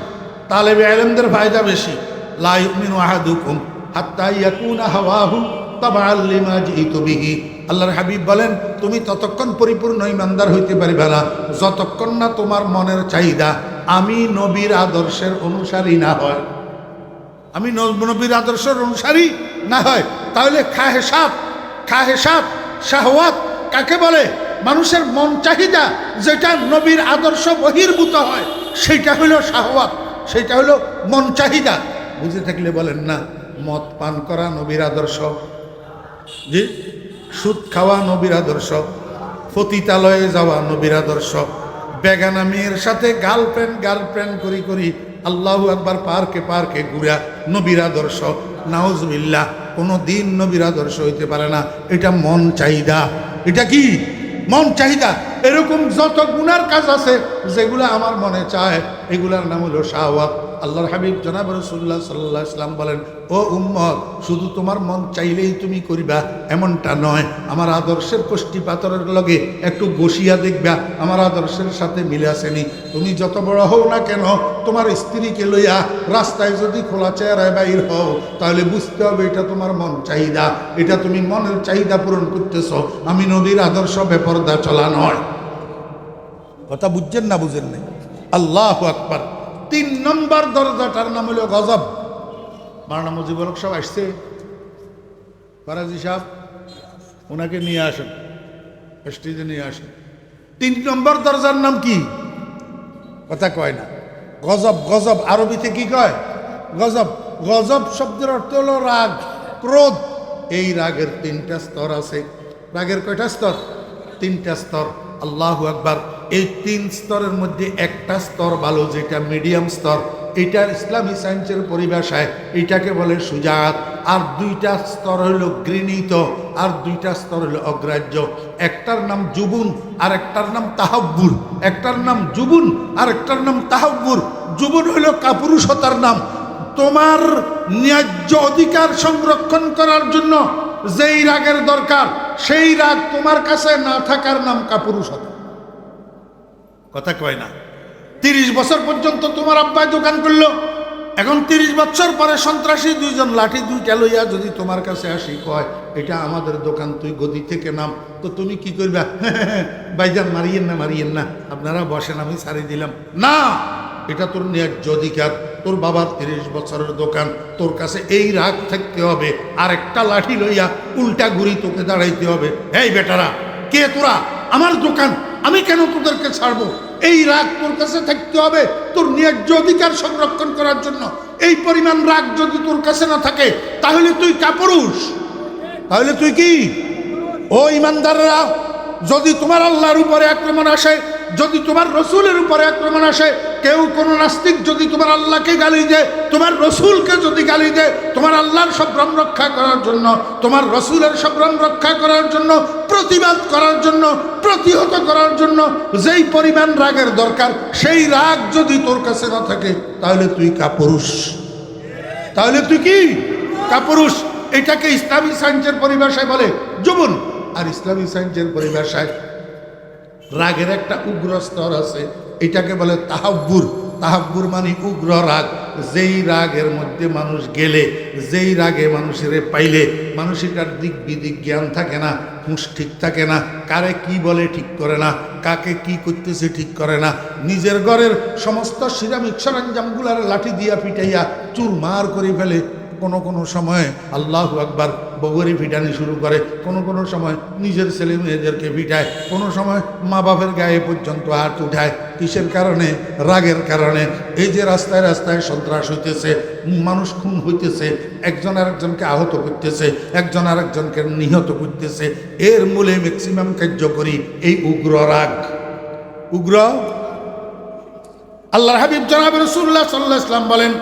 তালেবে ইলমদের ফায়দা বেশি। লা ইউমিনু আহাদুকুম হাত্তা ইয়াকুনা হাওয়াহু তাবআন লিমা জিতু বিহ। আল্লাহর হাবিব বলেন, তুমি ততক্ষণ পরিপূর্ণ ঈমানদার হইতে পারবে না যতক্ষণ না তোমার মনের চাহিদা আমি নবীর আদর্শের অনুসারী না হয়। আমি নবীর আদর্শের অনুসারী না হয়। তাহলে খাহেসাত শাহওয়াত কাকে বলে? মানুষের মন চাহিদা যেটা নবীর আদর্শ বহির্ভূত হয়, সেটা হলো শাহওয়াত, সেটা হলো মন চাহিদা। বুঝে থাকলে বলেন না। মদ পান করা নবীর আদর্শ, জি। সুদ খাওয়া নবীর আদর্শ, পতিতালয়ে যাওয়া নবীর আদর্শ, বেগানা মেয়ের সাথে গার্লফ্রেন্ড করি আল্লাহু আকবার পার্কে ঘুরা নবীর আদর্শ। নাউজুবিল্লাহ, কোনো দিন নবীর আদর্শ হইতে পারে না। এটা মন চাহিদা। এটা কি? মন চাহিদা। এরকম যত গুনার কাজ আছে যেগুলো আমার মনে চায়, এগুলার নাম হলো শাহওয়াত। আল্লাহর হাবিব জনাব রাসূলুল্লাহ সাল্লাল্লাহু আলাইহি ওয়াসাল্লাম বলেন, ও উম্মত, শুধু তোমার মন চাইলেই তুমি করিবা এমনটা নয়। আমার আদর্শের কষ্টি পাথরের লগে একটু বসিয়া দেখবা আমার আদর্শের সাথে মিলে আসেনি। তুমি যত বড় হও না কেন, তোমার স্ত্রীকে লইয়া রাস্তায় যদি খোলা চেহারায় বাইর হও, তাহলে বুঝতে হবে এটা তোমার মন চাহিদা। এটা তুমি মনের চাহিদা পূরণ করতেছ। আমি নবীর আদর্শ বেপরদা চলা নয়। কথা বুঝছেন না? বুঝেন নাই? আল্লাহু আকবার। 3 নম্বর দরজাটার নাম হলো গজব। মাওলানা মুজিবুল হক সাহেব আসছে, ফরাজি সাহেব, ওনাকে নিয়ে আসেন, স্টেজে নিয়ে আসেন। 3 নম্বর দরজার নাম কি? কথা কয় না। গজব। গজব আরবিতে কি কয়? গজব। গজব শব্দের অর্থ হলো রাগ, ক্রোধ। এই রাগের 3টা স্তর আছে। রাগের কয়টা স্তর? 3টা স্তর। আল্লাহু আকবার। এই 3 স্তরের মধ্যে একটা স্তর ভালো, যেটা মিডিয়াম স্তর। এটা ইসলামী সায়েন্সের পরিভাষায় এটাকে বলে সুজাত। আর 2টা স্তর হইল ঘৃণিত, আর 2টা স্তর হইল অগ্রাহ্য। একটার নাম জুবুন আর একটার নাম তাহাব্বুর। একটার নাম জুবুন আর একটার নাম তাহাব্বুর। জুবুন হইল কাপুরুষতার নাম। তোমার ন্যায্য অধিকার সংরক্ষণ করার জন্য যেই রাগের দরকার, সেই রাগ তোমার কাছে না থাকার নাম কাপুরুষতা। কথা কয় না? 30 বছর পর্যন্ত তোমার আব্বাই দোকান করলো, এখন 30 বছর পরে সন্ত্রাসী 2 জন লাঠি 2টা লইয়া যদি তোমার কাছে আসি, কয় এটা আমাদের দোকান, তুই গদি থেকে নাম, তো তুমি কি করবা? ভাইজান মারিয়েন না, আপনারা বসেন, আমি ছাড়ি দিলাম না। এটা তোর ন্যায্য অধিকার। তোর বাবার 30 বছরের দোকান, তোর কাছে এই রাগ থাকতে হবে। আর একটা লাঠি লইয়া উল্টা ঘুরি তোকে দাঁড়াইতে হবে। এই বেটারা, কে তোরা? আমার দোকান, আমি কেন তোদেরকে ছাড়বো? এই রাগ তোর কাছে থাকতে হবে তোর ন্যায্য অধিকার সংরক্ষণ করার জন্য। এই পরিমাণ রাগ যদি তোর কাছে না থাকে, তাহলে তুই কাপুরুষ। তাহলে তুই কি? ও ইমানদাররা, যদি তোমার আল্লাহর উপরে আক্রমণ আসে, যদি তোমার রসুলের উপরে আক্রমণ আসে, কেউ কোনো নাস্তিক যদি তোমার আল্লাহকে গালি দেয়, তোমার রসুলকে যদি গালি দেয়, তোমার আল্লাহর সম্ভ্রম রক্ষা করার জন্য, তোমার রসুলের সম্ভ্রম রক্ষা করার জন্য, প্রতিবাদ করার জন্য, প্রতিহত করার জন্য যেই পরিমাণ রাগের দরকার, সেই রাগ যদি তোর কাছে না থাকে, তাহলে তুই কাপুরুষ। তাহলে তুই কি? কাপুরুষ। এটাকে ইসলামী সায়েন্সের পরিভাষায় বলে জুবুন, আর ইসলামী সায়েন্সের পরিভাষায় রাগের একটা উগ্র স্তর আছে, এটাকে বলে তাহাব্বুর। তাহাব্বুর মানে উগ্র রাগ। যেই রাগের মধ্যে মানুষ গেলে, যেই রাগে মানুষের পাইলে মানুষের দিক বিদিক জ্ঞান থাকে না, হুঁশ ঠিক থাকে না, কারে কি বলে ঠিক করে না, কাকে কি করতেছে ঠিক করে না, নিজের ঘরের সমস্ত সিরামিক সরঞ্জামগুলার লাঠি দিয়া পিটাইয়া চুরমার করে ফেলে। কোনো সময় আল্লাহু আকবার বউয়েরই পিটানি শুরু করে, কোনো সময় নিজের ছেলে মেয়েদেরকে পিটায়, কোনো সময় মা বাপের গায়ে পর্যন্ত হাত উঠায়। কিসের কারণে? রাগের কারণে। এই যে রাস্তায় রাস্তায় সন্ত্রাস হইতেছে, মানুষ খুন হইতেছে, একজন আরেকজনকে আহত করতেছে, একজন আরেকজনকে নিহত করতেছে, এর মূলে ম্যাক্সিমাম কার্যকরী এই উগ্র রাগ। উগ্র আল্লাহর হাবিব জনাব রাসূলুল্লাহ সাল্লাল্লাহু আলাইহি ওয়াসাল্লাম বলেন,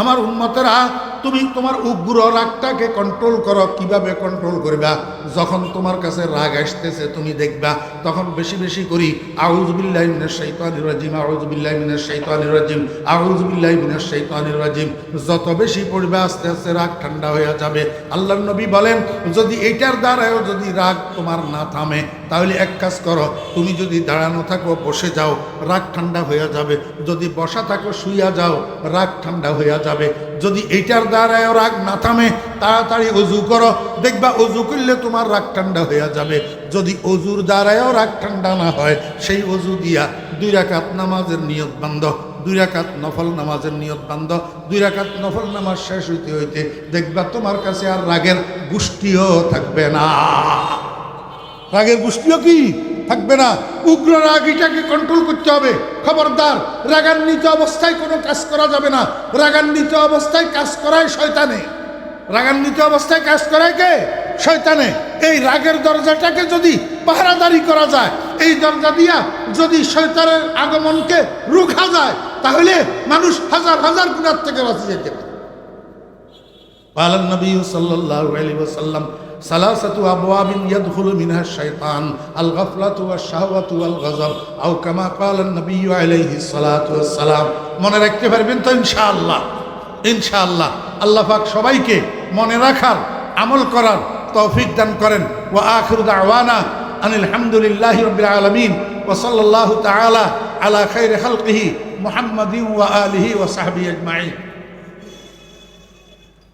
আমার উম্মতেরা তুমি তোমার উগ্র রাগটাকে কন্ট্রোল করো। কিভাবে কন্ট্রোল করবা? যখন তোমার কাছে রাগ আসতেছে তুমি দেখবা তখন বেশি বেশি করি আউযু বিল্লাহি মিনাশ শাইতানির রাজিম, আউযু বিল্লাহি মিনাশ শাইতানির রাজিম, আউযু বিল্লাহি মিনাশ শাইতানির রাজিম। যত বেশি পড়বে আস্তে আস্তে রাগ ঠান্ডা হয়ে যাবে। আল্লাহর নবী বলেন, যদি এইটার দ্বারাও যদি রাগ তোমার না থামে তাহলে এক কাজ করো, তুমি যদি দাঁড়ানো থাকো বসে যাও, রাগ ঠান্ডা হয়ে যাবে। যদি বসা থাকো শুইয়া যাও, রাগ ঠান্ডা হয়ে যাবে। যদি এইটার দ্বারাও রাগ না থামে তাড়াতাড়ি অজু করো, দেখবা অজু করলে তোমার রাগ ঠান্ডা হয়ে যাবে। যদি অজুর দ্বারাও রাগ ঠান্ডা না হয়, সেই অজু দিয়া 2 রাকাত নামাজের নিয়ত বান্ধ, 2 রাকাত নফল নামাজের নিয়ত বান্ধ। 2 রাকাত নফল নামাজ শেষ হইতে হইতে দেখবা তোমার কাছে আর রাগের গোষ্ঠীও থাকবে না। রাগের গোষ্ঠীও কি থাকবে না। উগ্র রাগ এটাকে কন্ট্রোল করতে হবে। খবরদার, রাগান্বিত অবস্থায় কোনো কাজ করা যাবে না। রাগান্বিত অবস্থায় কাজ করায় শয়তানে, রাগান্বিত অবস্থায় কাজ করায় কে? শয়তানে। এই রাগের দরজাটাকে যদি পাহারাদারি করা যায়, এই দরজা দিয়া যদি শয়তানের আগমনকে রোখা যায়, তাহলে মানুষ হাজার হাজার গুনাহ থেকে বাঁচে যেতে পারে। قال النبي صلى الله عليه وسلم ثلاثة أبواب يدخل منها الشيطان الغفلة والشهوة والغضب أو كما قال النبي عليه الصلاة والسلام। মনে রাখতে পারবেন তো ইনশাআল্লাহ? ইনশাআল্লাহ আল্লাহ পাক সবাইকে মনে রাখার, আমল করার তৌফিক দান করেন। ওয়া আখিরু দাওয়ানা আনিল হামদুলিল্লাহি রাব্বিল আলামিন ওয়া সাল্লাল্লাহু তাআলা আলা খাইরি খালকিহি মুহাম্মাদিন ওয়া আলিহি ওয়া সাহবিহি আজমাইন।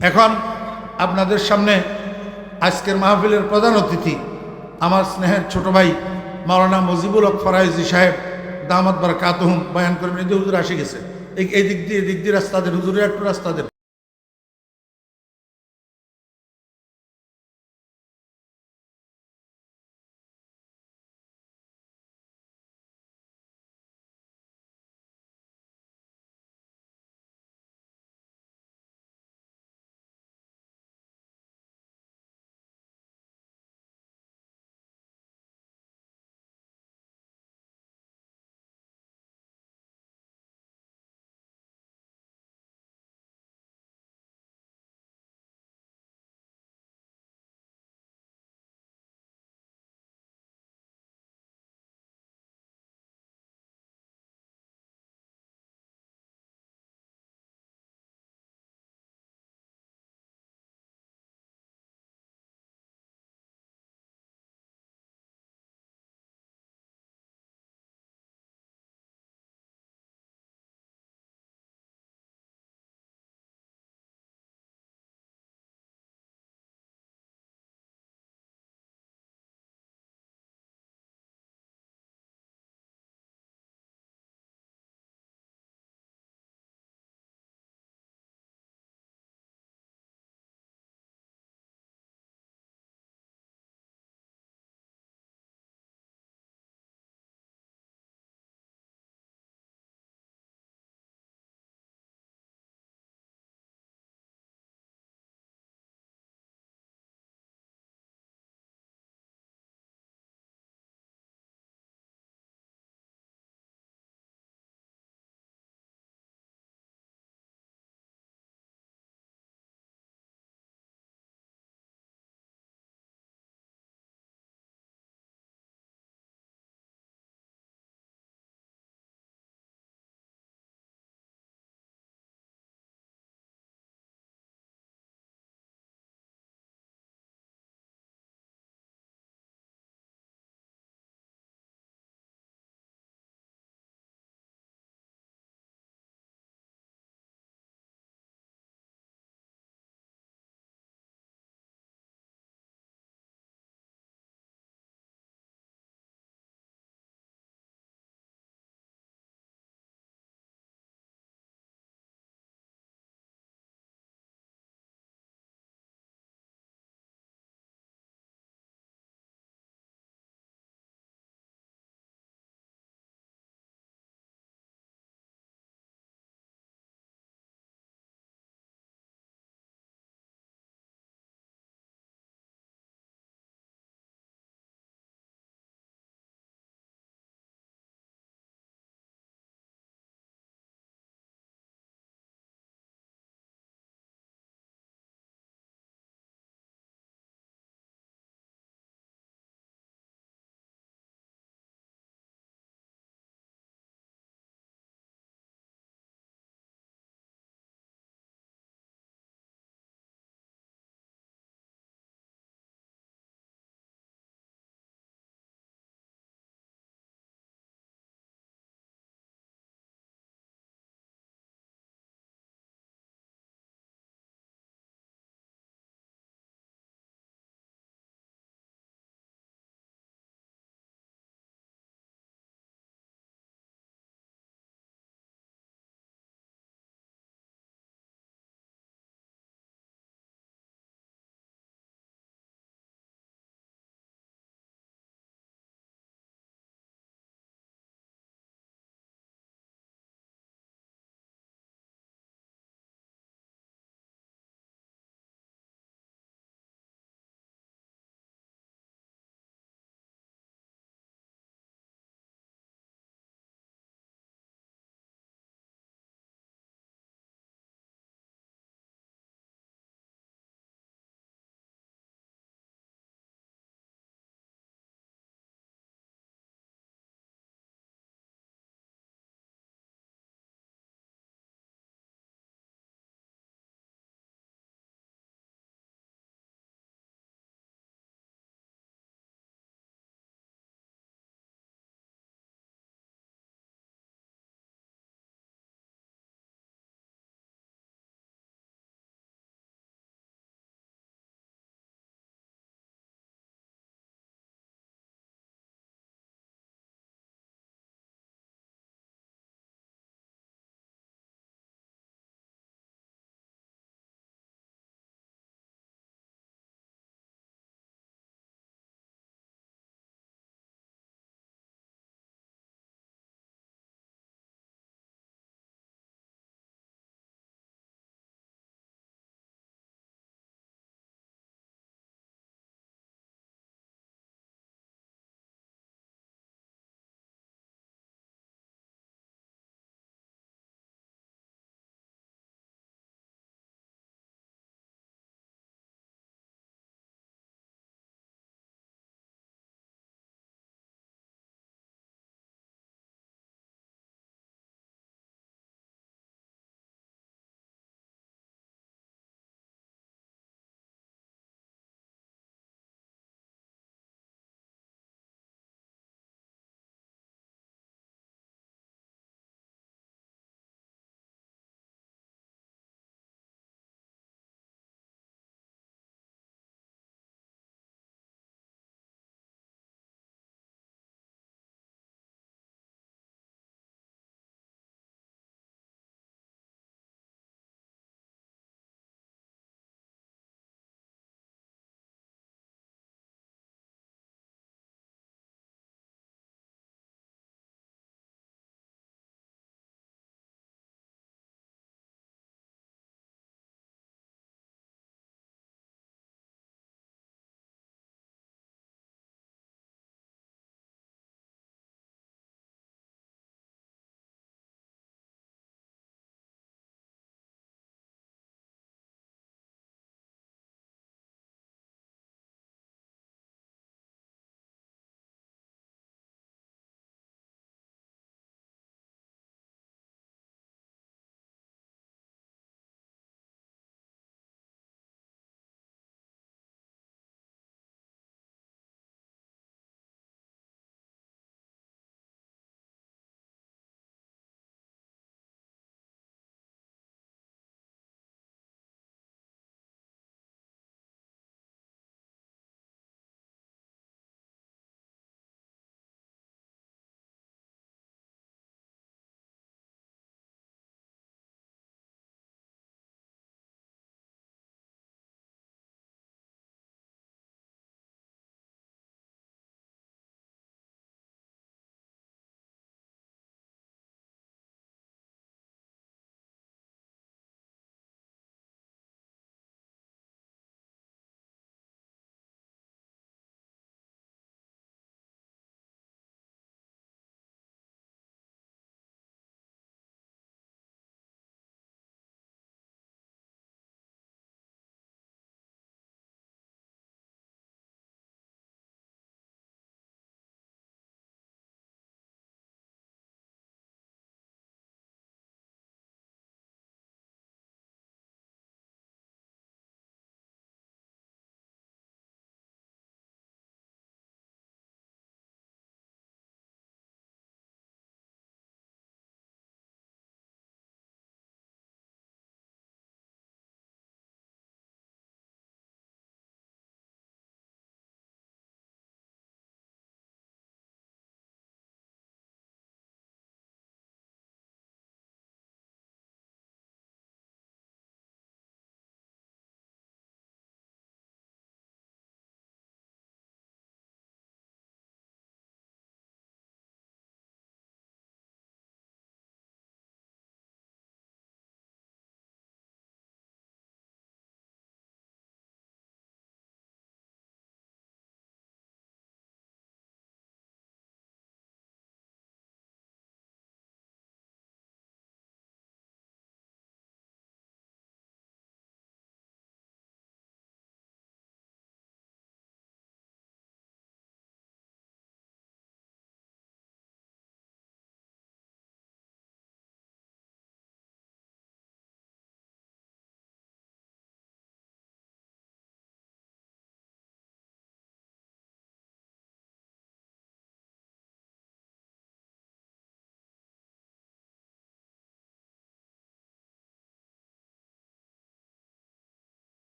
এখন আপনাদের সামনে আজকের মাহফিলের প্রধান অতিথি আমার স্নেহের ছোট ভাই মাওলানা মজিবুল হক ফরাইজি সাহেব দামাত বারাকাতুহুম বয়ান করবেন। এই যে হুজুর আসে গেছে, এই দিক দিয়ে রাস্তা দেন, হুজুরের একটু রাস্তা দেন।